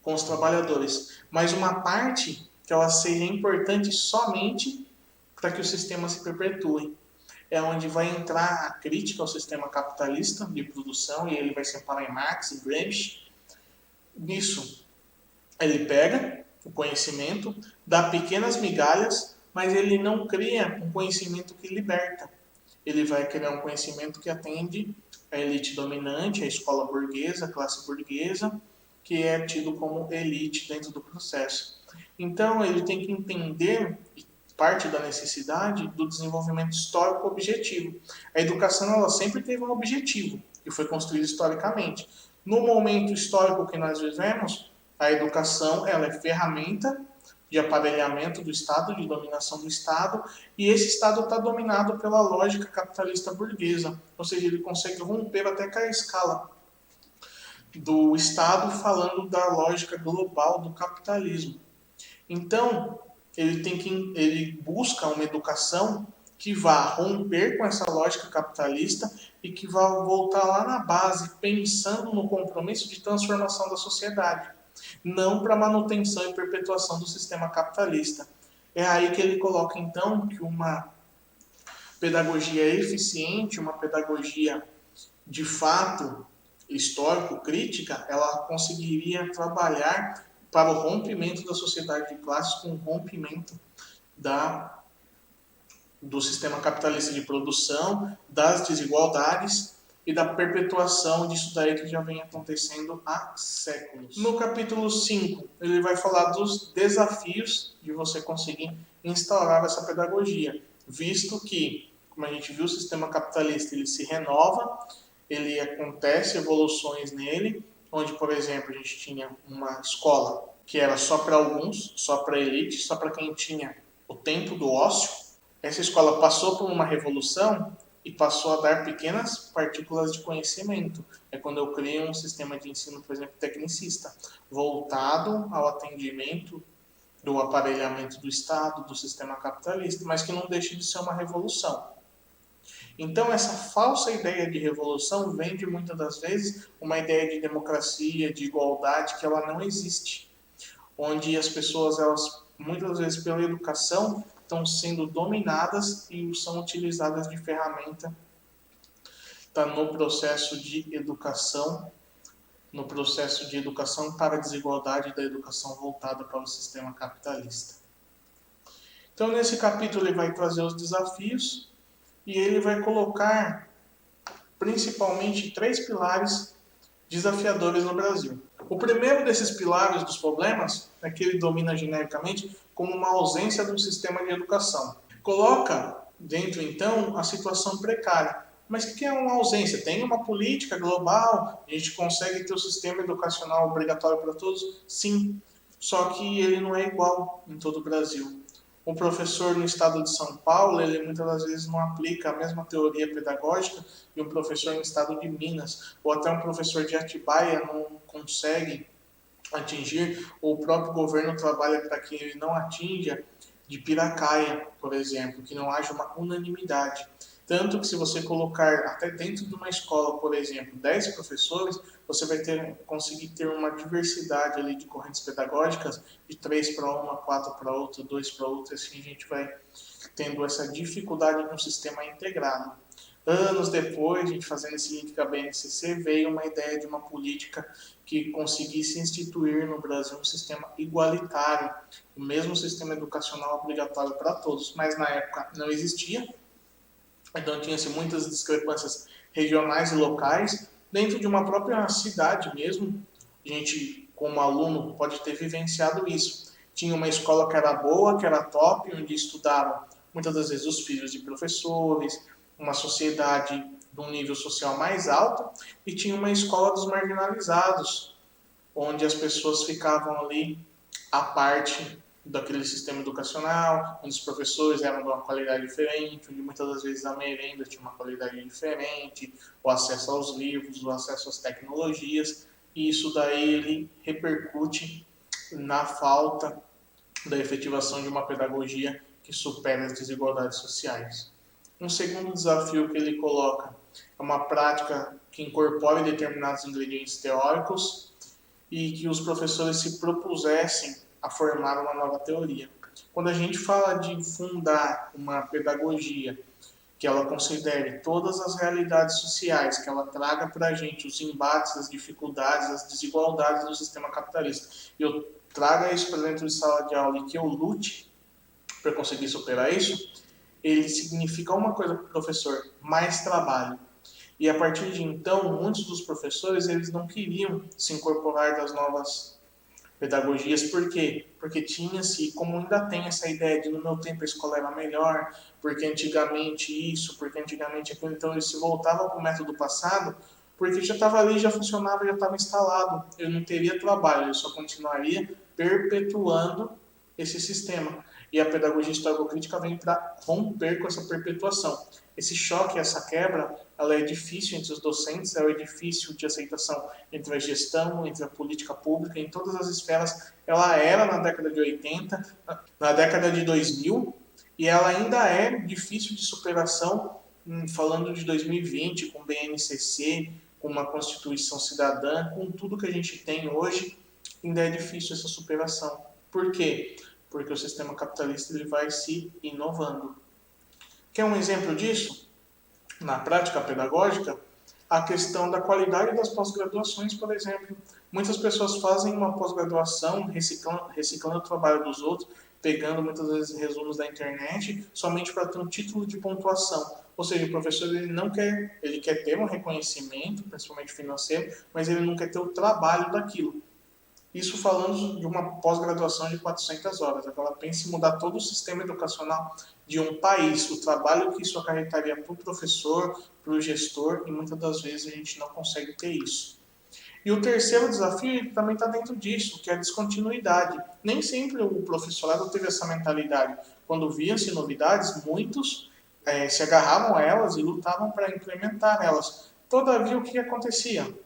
com os trabalhadores, mas uma parte que ela seja importante somente para que o sistema se perpetue. É onde vai entrar a crítica ao sistema capitalista de produção, e ele vai separar em Marx e Gramsci. Nisso, ele pega o conhecimento, dá pequenas migalhas, mas ele não cria um conhecimento que liberta. Ele vai criar um conhecimento que atende a elite dominante, a escola burguesa, a classe burguesa, que é tido como elite dentro do processo. Então, ele tem que entender parte da necessidade do desenvolvimento histórico objetivo. A educação ela sempre teve um objetivo, que foi construído historicamente. No momento histórico que nós vivemos, a educação ela é ferramenta de aparelhamento do Estado, de dominação do Estado, e esse Estado está dominado pela lógica capitalista burguesa, ou seja, ele consegue romper até com a escala do Estado falando da lógica global do capitalismo. Então, ele busca uma educação que vá romper com essa lógica capitalista e que vá voltar lá na base, pensando no compromisso de transformação da sociedade, não para manutenção e perpetuação do sistema capitalista. É aí que ele coloca, então, que uma pedagogia eficiente, uma pedagogia de fato histórico-crítica, ela conseguiria trabalhar para o rompimento da sociedade de classes com o rompimento do sistema capitalista de produção, das desigualdades e da perpetuação disso daí que já vem acontecendo há séculos. No capítulo 5, ele vai falar dos desafios de você conseguir instaurar essa pedagogia, visto que, como a gente viu, o sistema capitalista ele se renova, ele acontece evoluções nele, onde, por exemplo, a gente tinha uma escola que era só para alguns, só para a elite, só para quem tinha o tempo do ócio. Essa escola passou por uma revolução e passou a dar pequenas partículas de conhecimento. É quando eu crio um sistema de ensino, por exemplo, tecnicista, voltado ao atendimento do aparelhamento do Estado, do sistema capitalista, mas que não deixa de ser uma revolução. Então, essa falsa ideia de revolução vem de muitas das vezes uma ideia de democracia, de igualdade, que ela não existe. Onde as pessoas, elas muitas vezes pela educação, estão sendo dominadas e são utilizadas de ferramenta no processo de educação, para a desigualdade da educação voltada para o sistema capitalista. Então, nesse capítulo, ele vai trazer os desafios e ele vai colocar principalmente 3 pilares desafiadores no Brasil. O primeiro desses pilares dos problemas é que ele domina genericamente como uma ausência de um sistema de educação. Coloca dentro, então, a situação precária. Mas o que é uma ausência? Tem uma política global, a gente consegue ter o sistema educacional obrigatório para todos? Sim, só que ele não é igual em todo o Brasil. O professor no estado de São Paulo, ele muitas das vezes não aplica a mesma teoria pedagógica e um professor no estado de Minas, ou até um professor de Atibaia não consegue atingir, ou o próprio governo trabalha para que ele não atinja de Piracaia, por exemplo, que não haja uma unanimidade. Tanto que se você colocar até dentro de uma escola, por exemplo, 10 professores, você vai conseguir ter uma diversidade ali de correntes pedagógicas, de 3 para uma, 4 para outra, 2 para outra, assim a gente vai tendo essa dificuldade de um sistema integrado. Anos depois, a gente fazendo esse link com a BNCC, veio uma ideia de uma política que conseguisse instituir no Brasil um sistema igualitário, o mesmo sistema educacional obrigatório para todos, mas na época não existia, então tinha-se muitas discrepâncias regionais e locais, dentro de uma própria cidade mesmo, a gente, como aluno, pode ter vivenciado isso. Tinha uma escola que era boa, que era top, onde estudavam muitas das vezes os filhos de professores, uma sociedade de um nível social mais alto, e tinha uma escola dos marginalizados, onde as pessoas ficavam ali à parte daquele sistema educacional, onde os professores eram de uma qualidade diferente, onde muitas das vezes a merenda tinha uma qualidade diferente, o acesso aos livros, o acesso às tecnologias, e isso daí ele repercute na falta da efetivação de uma pedagogia que supera as desigualdades sociais. Um segundo desafio que ele coloca é uma prática que incorpore determinados ingredientes teóricos e que os professores se propusessem a formar uma nova teoria. Quando a gente fala de fundar uma pedagogia que ela considere todas as realidades sociais, que ela traga para a gente os embates, as dificuldades, as desigualdades do sistema capitalista, e eu traga isso para dentro de sala de aula e que eu lute para conseguir superar isso, ele significa uma coisa para o professor: mais trabalho. E a partir de então, muitos dos professores eles não queriam se incorporar das novas pedagogias. Por quê? Porque tinha-se, como ainda tem essa ideia de no meu tempo a escola era melhor, porque antigamente isso, porque antigamente aquilo, então eles se voltavam para o método passado, porque já estava ali, já funcionava, já estava instalado. Eu não teria trabalho, eu só continuaria perpetuando esse sistema. E a pedagogia histórico-crítica vem para romper com essa perpetuação. Esse choque, essa quebra, ela é difícil entre os docentes, ela é difícil de aceitação entre a gestão, entre a política pública, em todas as esferas. Ela era na década de 80, na década de 2000, e ela ainda é difícil de superação, falando de 2020, com o BNCC, com uma Constituição Cidadã, com tudo que a gente tem hoje, ainda é difícil essa superação. Por quê? Porque o sistema capitalista ele vai se inovando. Quer um exemplo disso? Na prática pedagógica, a questão da qualidade das pós-graduações, por exemplo. Muitas pessoas fazem uma pós-graduação reciclando o trabalho dos outros, pegando muitas vezes resumos da internet, somente para ter um título de pontuação. Ou seja, o professor ele não quer, ele quer ter um reconhecimento, principalmente financeiro, mas ele não quer ter o trabalho daquilo. Isso falando de uma pós-graduação de 400 horas. Agora pense em mudar todo o sistema educacional de um país, o trabalho que isso acarretaria para o professor, para o gestor, e muitas das vezes a gente não consegue ter isso. E o terceiro desafio também está dentro disso, que é a descontinuidade. Nem sempre o professorado teve essa mentalidade. Quando viam-se novidades, muitos se agarravam a elas e lutavam para implementar elas. Todavia, o que acontecia?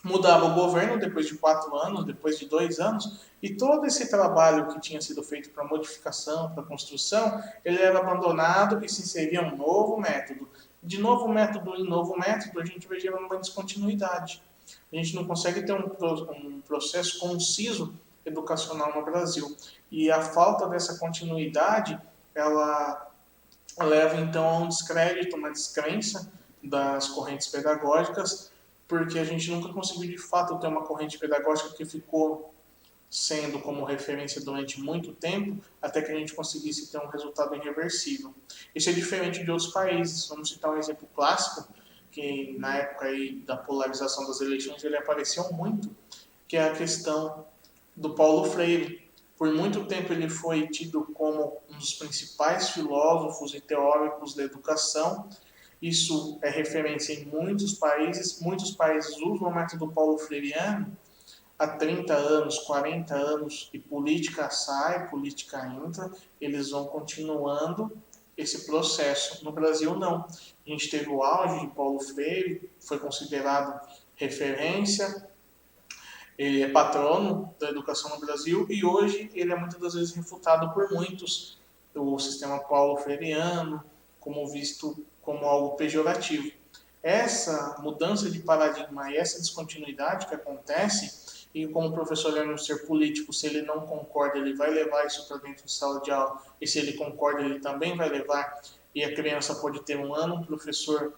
Mudava o governo depois de 4 anos, depois de 2 anos, e todo esse trabalho que tinha sido feito para modificação, para construção, ele era abandonado e se inseria um novo método. De novo método em novo método, a gente vai gerando uma descontinuidade. A gente não consegue ter um processo conciso educacional no Brasil. E a falta dessa continuidade, ela leva então a um descrédito, uma descrença das correntes pedagógicas, porque a gente nunca conseguiu de fato ter uma corrente pedagógica que ficou sendo como referência durante muito tempo, até que a gente conseguisse ter um resultado irreversível. Isso é diferente de outros países. Vamos citar um exemplo clássico, que na época aí da polarização das eleições ele apareceu muito, que é a questão do Paulo Freire. Por muito tempo ele foi tido como um dos principais filósofos e teóricos da educação, Isso é referência em muitos países usam o método Paulo Freireano há 30 anos, 40 anos, e política sai, política entra, eles vão continuando esse processo. No Brasil, não. A gente teve o auge de Paulo Freire, foi considerado referência, ele é patrono da educação no Brasil e hoje ele é muitas das vezes refutado por muitos, o sistema Paulo Freireano, como visto como algo pejorativo. Essa mudança de paradigma e essa descontinuidade que acontece, e como o professor Leandro ser político, se ele não concorda, ele vai levar isso para dentro de sala de aula, e se ele concorda, ele também vai levar, e a criança pode ter um ano um professor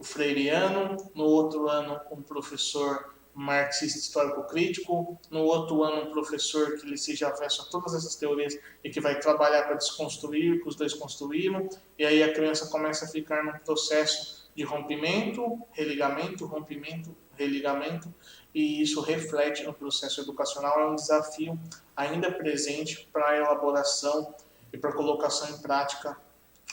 freiriano, no outro ano um professor marxista histórico-crítico, no outro ano um professor que ele seja avesso a todas essas teorias e que vai trabalhar para desconstruir o que os dois construíram, e aí a criança começa a ficar num processo de rompimento, religamento, e isso reflete no processo educacional, é um desafio ainda presente para a elaboração e para a colocação em prática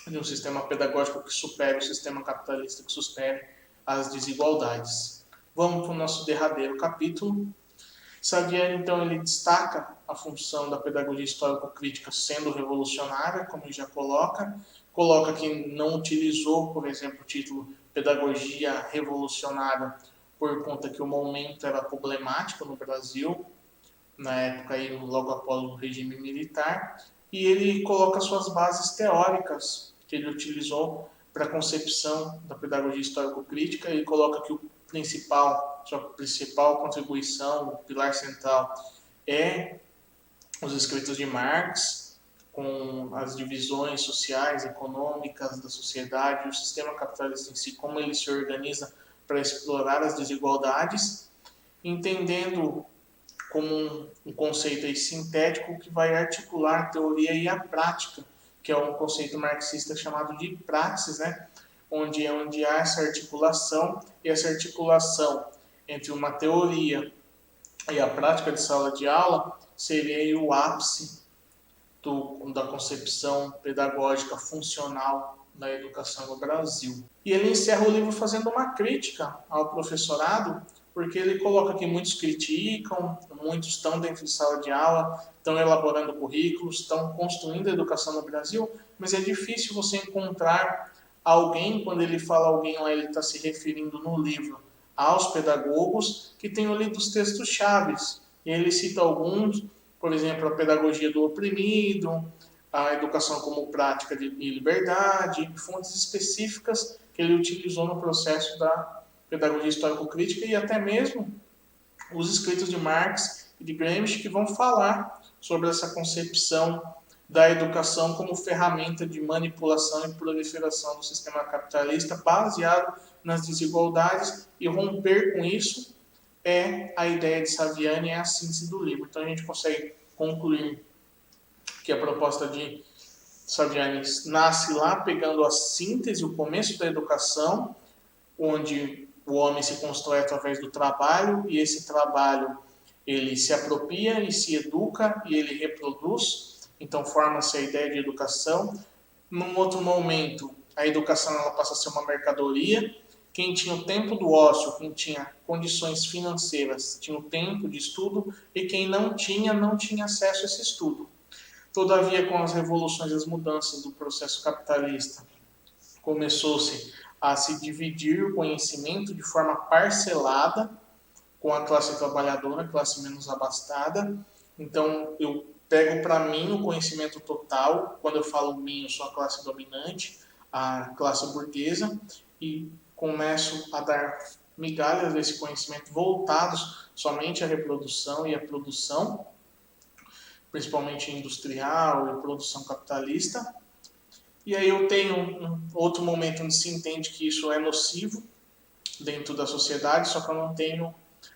de um sistema pedagógico que supere o sistema capitalista, que supere as desigualdades. Vamos para o nosso derradeiro capítulo. Saviani, então, ele destaca a função da pedagogia histórico-crítica sendo revolucionária, como ele já coloca que não utilizou, por exemplo, o título Pedagogia Revolucionária por conta que o momento era problemático no Brasil, na época, aí, logo após o regime militar, e ele coloca suas bases teóricas que ele utilizou para a concepção da pedagogia histórico-crítica. Ele coloca que sua principal contribuição, o pilar central, é os escritos de Marx, com as divisões sociais, econômicas da sociedade, o sistema capitalista em si, como ele se organiza para explorar as desigualdades, entendendo como um conceito aí sintético que vai articular a teoria e a prática, que é um conceito marxista chamado de praxis, né? onde há essa articulação, e essa articulação entre uma teoria e a prática de sala de aula seria aí o ápice da concepção pedagógica funcional da educação no Brasil. E ele encerra o livro fazendo uma crítica ao professorado, porque ele coloca que muitos criticam, muitos estão dentro de sala de aula, estão elaborando currículos, estão construindo a educação no Brasil, mas é difícil você encontrar alguém, quando ele fala alguém lá, ele está se referindo no livro aos pedagogos que tenham lido os textos chaves. E ele cita alguns, por exemplo, a pedagogia do oprimido, a educação como prática de liberdade, fontes específicas que ele utilizou no processo da pedagogia histórico-crítica, e até mesmo os escritos de Marx e de Gramsci, que vão falar sobre essa concepção da educação como ferramenta de manipulação e proliferação do sistema capitalista baseado nas desigualdades, e romper com isso é a ideia de Saviani, é a síntese do livro. Então a gente consegue concluir que a proposta de Saviani nasce lá pegando a síntese, o começo da educação, onde o homem se constrói através do trabalho, e esse trabalho ele se apropria e se educa e ele reproduz, então forma-se a ideia de educação. Num outro momento, a educação ela passa a ser uma mercadoria. Quem tinha o tempo do ócio, quem tinha condições financeiras, tinha o tempo de estudo, e quem não tinha acesso a esse estudo. Todavia, com as revoluções e as mudanças do processo capitalista, começou-se a se dividir o conhecimento de forma parcelada com a classe trabalhadora, a classe menos abastada. Então, eu pego para mim o conhecimento total. Quando eu falo mim, eu sou a classe dominante, a classe burguesa, e começo a dar migalhas desse conhecimento voltados somente à reprodução e à produção, principalmente industrial e produção capitalista. E aí eu tenho um outro momento onde se entende que isso é nocivo dentro da sociedade, só que eu não tenho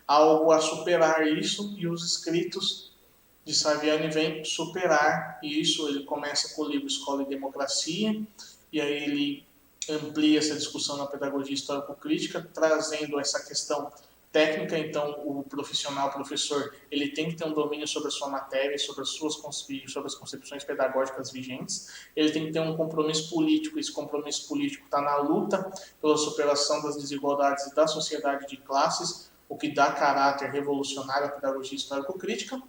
algo a superar isso, e os escritos de Saviani vêm superar isso. Ele começa com o livro Escola e Democracia, e aí ele amplia essa discussão na pedagogia histórico-crítica, trazendo essa questão técnica, então o profissional, o professor, ele tem que ter um domínio sobre a sua matéria, sobre as concepções pedagógicas vigentes, ele tem que ter um compromisso político, esse compromisso político está na luta pela superação das desigualdades da sociedade de classes, o que dá caráter revolucionário à pedagogia histórico-crítica,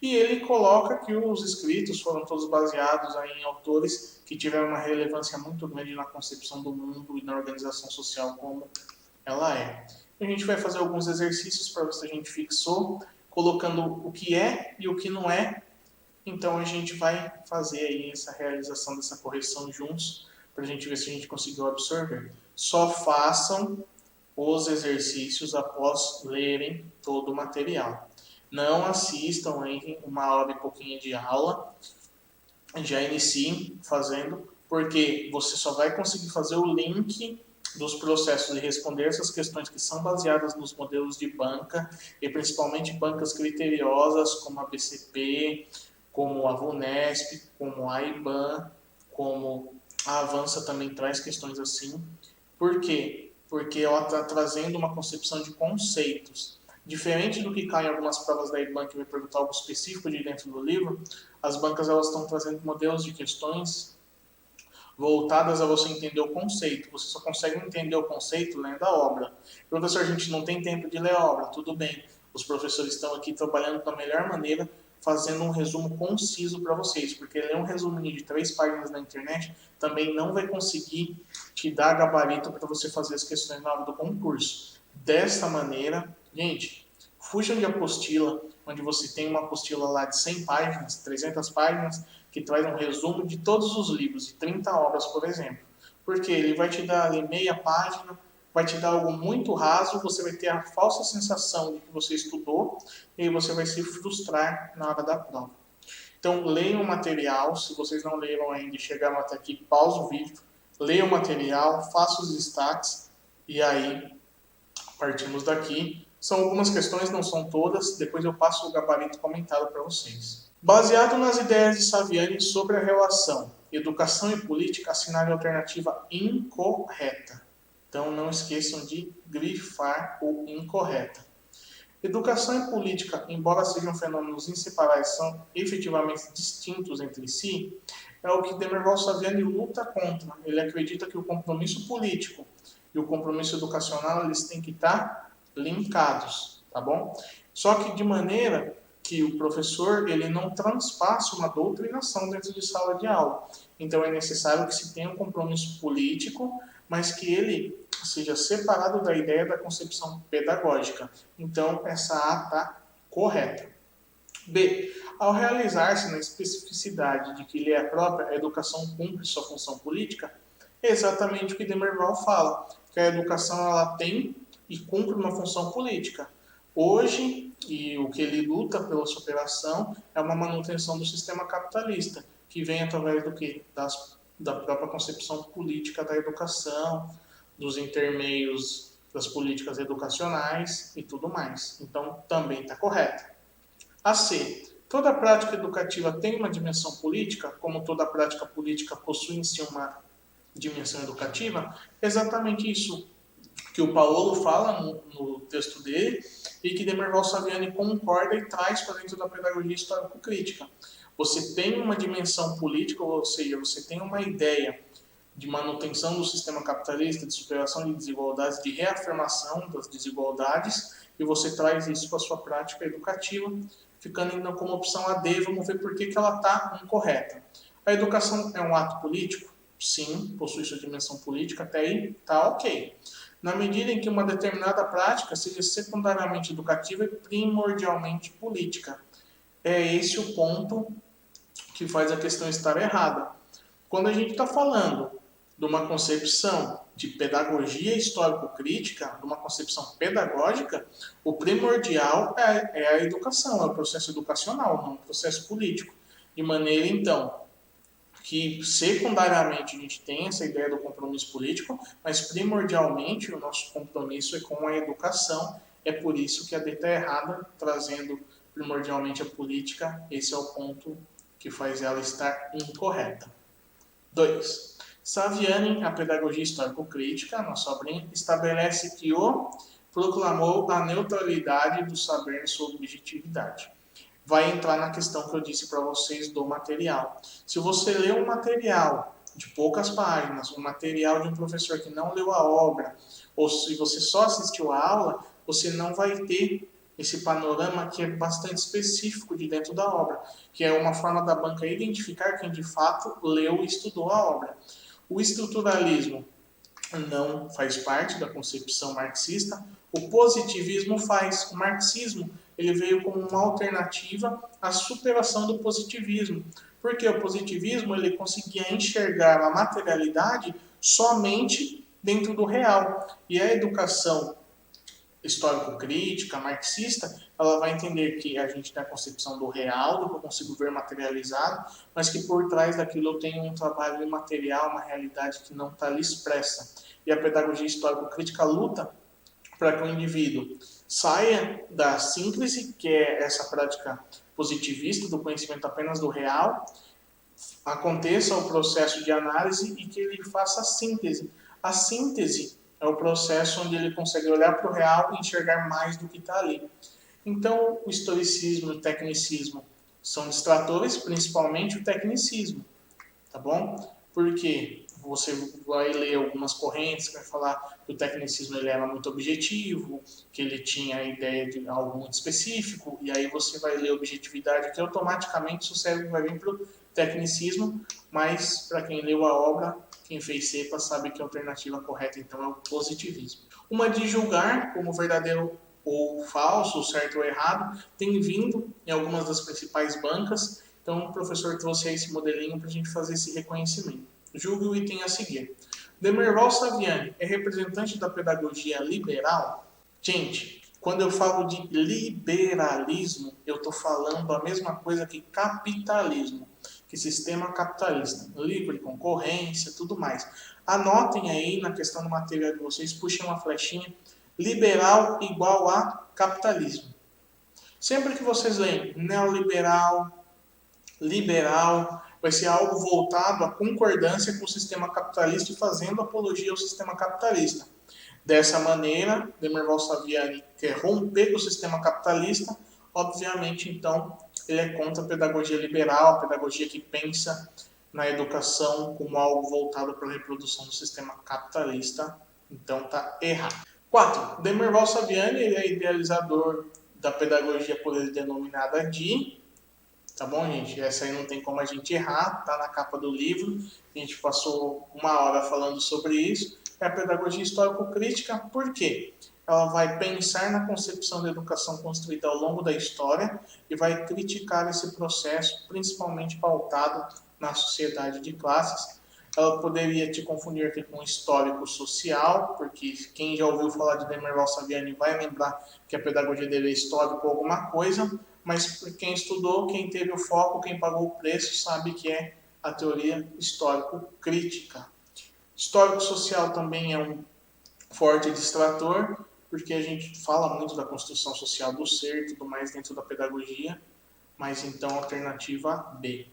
e ele coloca que os escritos foram todos baseados em autores que tiveram uma relevância muito grande na concepção do mundo e na organização social como ela é. A gente vai fazer alguns exercícios para ver se a gente fixou, colocando o que é e o que não é. Então a gente vai fazer aí essa realização dessa correção juntos, para a gente ver se a gente conseguiu absorver. Só façam os exercícios após lerem todo o material. Não assistam em uma hora e pouquinho de aula, já iniciem fazendo, porque você só vai conseguir fazer o link dos processos e responder essas questões que são baseadas nos modelos de banca, e principalmente bancas criteriosas como a BCP, como a VUNESP, como a IBAN, como a Avança também traz questões assim. Por quê? Porque ela está trazendo uma concepção de conceitos. Diferente do que cai em algumas provas da IBAN, que vai perguntar algo específico de dentro do livro, as bancas elas estão trazendo modelos de questões voltadas a você entender o conceito. Você só consegue entender o conceito lendo a obra. Professor, a gente não tem tempo de ler a obra. Tudo bem. Os professores estão aqui trabalhando da melhor maneira, fazendo um resumo conciso para vocês, porque ler um resuminho de 3 páginas na internet também não vai conseguir te dar gabarito para você fazer as questões na hora do concurso. Dessa maneira, gente, fujam de apostila, onde você tem uma apostila lá de 100 páginas, 300 páginas, que traz um resumo de todos os livros, de 30 obras, por exemplo. Porque ele vai te dar ali meia página, vai te dar algo muito raso, você vai ter a falsa sensação de que você estudou e você vai se frustrar na hora da prova. Então, leiam o material. Se vocês não leram ainda e chegaram até aqui, pause o vídeo, leiam o material, façam os destaques e aí partimos daqui. São algumas questões, não são todas, depois eu passo o gabarito comentado para vocês. Baseado nas ideias de Saviani sobre a relação educação e política, assinale a alternativa incorreta. Então não esqueçam de grifar o incorreta. Educação e política, embora sejam fenômenos inseparáveis, são efetivamente distintos entre si, é o que Demerval Saviani luta contra. Ele acredita que o compromisso político e o compromisso educacional eles têm que estar linkados, tá bom? Só que de maneira que o professor ele não transpasse uma doutrinação dentro de sala de aula. Então é necessário que se tenha um compromisso político, mas que ele seja separado da ideia da concepção pedagógica. Então essa A está correta. B. Ao realizar-se na especificidade de que lhe é própria, a educação cumpre sua função política, é exatamente o que Demerval fala, que a educação ela tem e cumpre uma função política. Hoje, e o que ele luta pela superação é uma manutenção do sistema capitalista, que vem através do quê? Da própria concepção política da educação, dos intermeios das políticas educacionais e tudo mais. Então, também está correto. A C. Toda prática educativa tem uma dimensão política, como toda prática política possui em si uma dimensão educativa? É exatamente isso que o Paulo fala no texto dele e que Demerval Saviani concorda e traz para dentro da pedagogia histórico-crítica. Você tem uma dimensão política, ou seja, você tem uma ideia de manutenção do sistema capitalista, de superação de desigualdades, de reafirmação das desigualdades, e você traz isso para a sua prática educativa, ficando ainda como opção A D. Vamos ver por que ela está incorreta. A educação é um ato político? Sim, possui sua dimensão política, até aí está ok. Na medida em que uma determinada prática seja secundariamente educativa e primordialmente política. É esse o ponto que faz a questão estar errada. Quando a gente está falando de uma concepção de pedagogia histórico-crítica, de uma concepção pedagógica, o primordial é a educação, é o processo educacional, não o processo político. De maneira, então, que secundariamente a gente tem essa ideia do compromisso político, mas primordialmente o nosso compromisso é com a educação. É por isso que a D está errada, trazendo primordialmente a política. Esse é o ponto que faz ela estar incorreta. 2. Saviani, a pedagogia histórico-crítica, nossa obrinha, estabelece que o proclamou a neutralidade do saber e sua objetividade. Vai entrar na questão que eu disse para vocês do material. Se você lê um material de poucas páginas, um material de um professor que não leu a obra, ou se você só assistiu a aula, você não vai ter esse panorama que é bastante específico de dentro da obra, que é uma forma da banca identificar quem de fato leu e estudou a obra. O estruturalismo não faz parte da concepção marxista, o positivismo faz. O marxismo ele veio como uma alternativa à superação do positivismo, porque o positivismo ele conseguia enxergar a materialidade somente dentro do real, e a educação histórico-crítica, marxista, ela vai entender que a gente tem a concepção do real, do que eu consigo ver materializado, mas que por trás daquilo eu tenho um trabalho imaterial, uma realidade que não está ali expressa. E a pedagogia histórico-crítica luta para que o indivíduo saia da síntese, que é essa prática positivista do conhecimento apenas do real, aconteça o processo de análise e que ele faça a síntese. A síntese é o processo onde ele consegue olhar para o real e enxergar mais do que está ali. Então, o historicismo e o tecnicismo são distratores, principalmente o tecnicismo, tá bom? Porque você vai ler algumas correntes que vai falar que o tecnicismo ele era muito objetivo, que ele tinha a ideia de algo muito específico, e aí você vai ler objetividade, que automaticamente seu cérebro vai vir para o tecnicismo, mas para quem leu a obra, quem fez cepa sabe que a alternativa correta então é o positivismo. Uma de julgar como verdadeiro ou falso, certo ou errado, tem vindo em algumas das principais bancas. Então o professor trouxe aí esse modelinho para a gente fazer esse reconhecimento. Julgue o item a seguir. Demerval Saviani é representante da pedagogia liberal? Gente, quando eu falo de liberalismo, eu estou falando a mesma coisa que capitalismo, que sistema capitalista, livre concorrência, tudo mais. Anotem aí na questão do material de vocês, puxem uma flechinha, liberal igual a capitalismo. Sempre que vocês leem neoliberal, liberal, vai ser algo voltado à concordância com o sistema capitalista e fazendo apologia ao sistema capitalista. Dessa maneira, Demerval Saviani quer romper com o sistema capitalista, obviamente, então, ele é contra a pedagogia liberal, a pedagogia que pensa na educação como algo voltado para a reprodução do sistema capitalista, então está errado. 4. Demerval Saviani ele é idealizador da pedagogia por ele denominada de... Tá bom, gente? Essa aí não tem como a gente errar, tá na capa do livro. A gente passou uma hora falando sobre isso. É a pedagogia histórico-crítica, por quê? Ela vai pensar na concepção da educação construída ao longo da história e vai criticar esse processo, principalmente pautado na sociedade de classes. Ela poderia te confundir aqui com histórico social, porque quem já ouviu falar de Demerval Saviani vai lembrar que a pedagogia dele é histórico ou alguma coisa, mas quem estudou, quem teve o foco, quem pagou o preço, sabe que é a teoria histórico-crítica. Histórico-social também é um forte distrator, porque a gente fala muito da construção social do ser e tudo mais dentro da pedagogia, mas então alternativa B.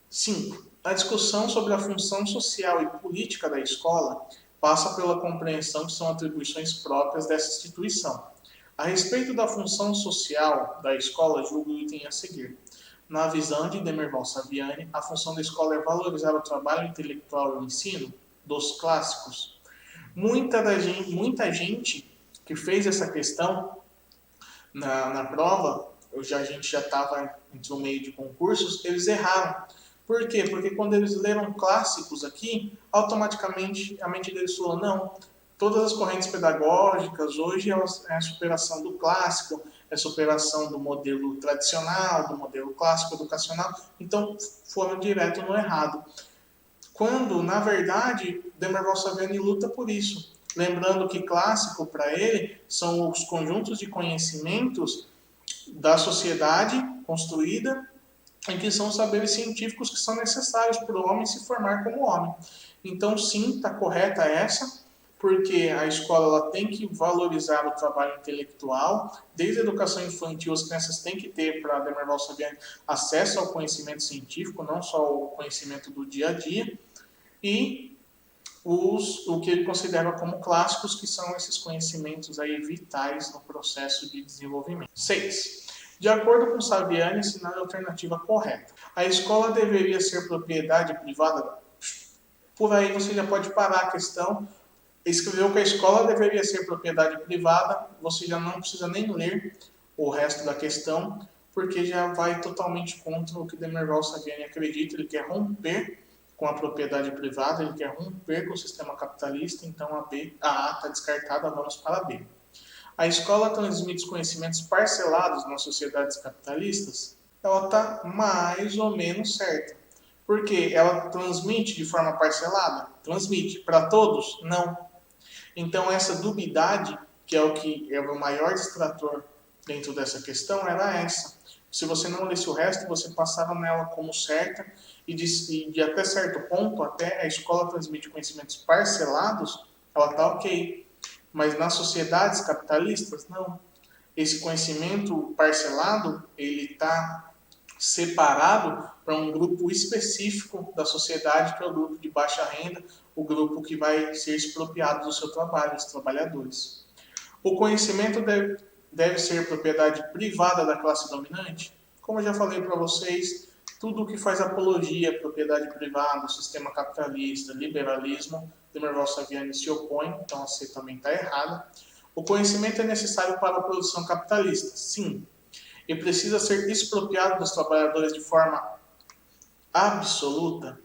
5. A discussão sobre a função social e política da escola passa pela compreensão que são atribuições próprias dessa instituição. A respeito da função social da escola, julgo o item a seguir. Na visão de Demerval Saviani, a função da escola é valorizar o trabalho intelectual e o ensino dos clássicos. Muita gente que fez essa questão na prova, a gente já estava entre o meio de concursos, eles erraram. Por quê? Porque quando eles leram clássicos aqui, automaticamente a mente deles falou, não, todas as correntes pedagógicas hoje é a superação do clássico, é a superação do modelo tradicional, do modelo clássico educacional, então foram direto no errado. Quando, na verdade, Demerval Saviani luta por isso. Lembrando que clássico, para ele, são os conjuntos de conhecimentos da sociedade construída em que são os saberes científicos que são necessários para o homem se formar como homem. Então, sim, está correta essa, porque a escola ela tem que valorizar o trabalho intelectual, desde a educação infantil as crianças têm que ter, para Demerval Saviani, acesso ao conhecimento científico, não só o conhecimento do dia a dia, e o que ele considera como clássicos, que são esses conhecimentos aí vitais no processo de desenvolvimento. 6. De acordo com Saviani, ensinar a alternativa correta. A escola deveria ser propriedade privada? Por aí você já pode parar a questão. Escreveu que a escola deveria ser propriedade privada, você já não precisa nem ler o resto da questão, porque já vai totalmente contra o que Demerval Saviani acredita. Ele quer romper com a propriedade privada, ele quer romper com o sistema capitalista, então a A está descartada, vamos para a B. A escola transmite os conhecimentos parcelados nas sociedades capitalistas? Ela está mais ou menos certa. Porque ela transmite de forma parcelada? Transmite. Para todos? Não. Então, essa dubiedade, que é o que é o maior distrator dentro dessa questão, era essa. Se você não lesse o resto, você passava nela como certa, e de até certo ponto, até a escola transmite conhecimentos parcelados, ela está ok. Mas nas sociedades capitalistas, não. Esse conhecimento parcelado, ele está separado para um grupo específico da sociedade, que é o grupo de baixa renda, o grupo que vai ser expropriado do seu trabalho, os trabalhadores. O conhecimento deve ser propriedade privada da classe dominante? Como eu já falei para vocês, tudo o que faz apologia à propriedade privada, sistema capitalista, liberalismo, Demerval Saviani se opõe, então a C também está errada. O conhecimento é necessário para a produção capitalista? Sim. E precisa ser expropriado dos trabalhadores de forma absoluta?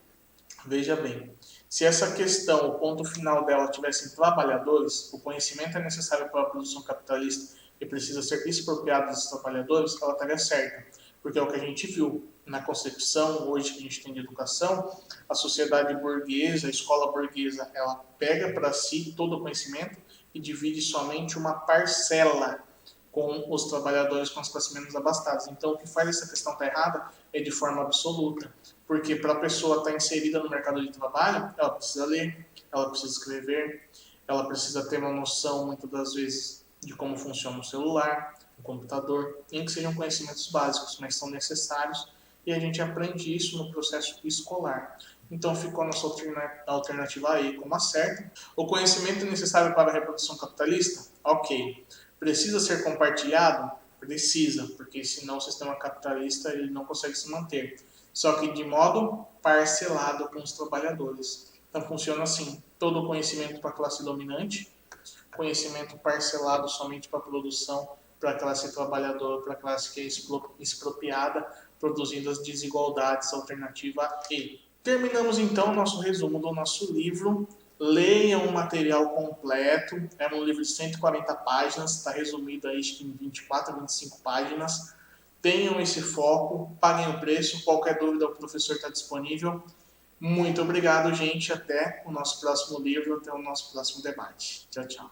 Veja bem, se essa questão, o ponto final dela tivesse em trabalhadores, o conhecimento é necessário para a produção capitalista e precisa ser expropriado dos trabalhadores, ela estaria certa. Porque é o que a gente viu na concepção hoje que a gente tem de educação, a sociedade burguesa, a escola burguesa, ela pega para si todo o conhecimento e divide somente uma parcela com os trabalhadores, com as classes menos abastadas. Então, o que faz essa questão estar errada é de forma absoluta. Porque para a pessoa estar inserida no mercado de trabalho, ela precisa ler, ela precisa escrever, ela precisa ter uma noção, muitas das vezes, de como funciona o celular, o computador, nem que sejam conhecimentos básicos, mas são necessários, e a gente aprende isso no processo escolar. Então, ficou a nossa alternativa aí como a certa. O conhecimento necessário para a reprodução capitalista? Ok. Precisa ser compartilhado? Precisa, porque senão o sistema capitalista ele não consegue se manter. Só que de modo parcelado com os trabalhadores. Então funciona assim, todo o conhecimento para a classe dominante, conhecimento parcelado somente para a produção, para a classe trabalhadora, para a classe que é expropriada, produzindo as desigualdades, alternativa E. Terminamos então o nosso resumo do nosso livro. Leiam o material completo, é um livro de 140 páginas, está resumido aí em 24 a 25 páginas. Tenham esse foco, paguem o preço, qualquer dúvida o professor está disponível. Muito obrigado, gente, até o nosso próximo livro, até o nosso próximo debate. Tchau, tchau.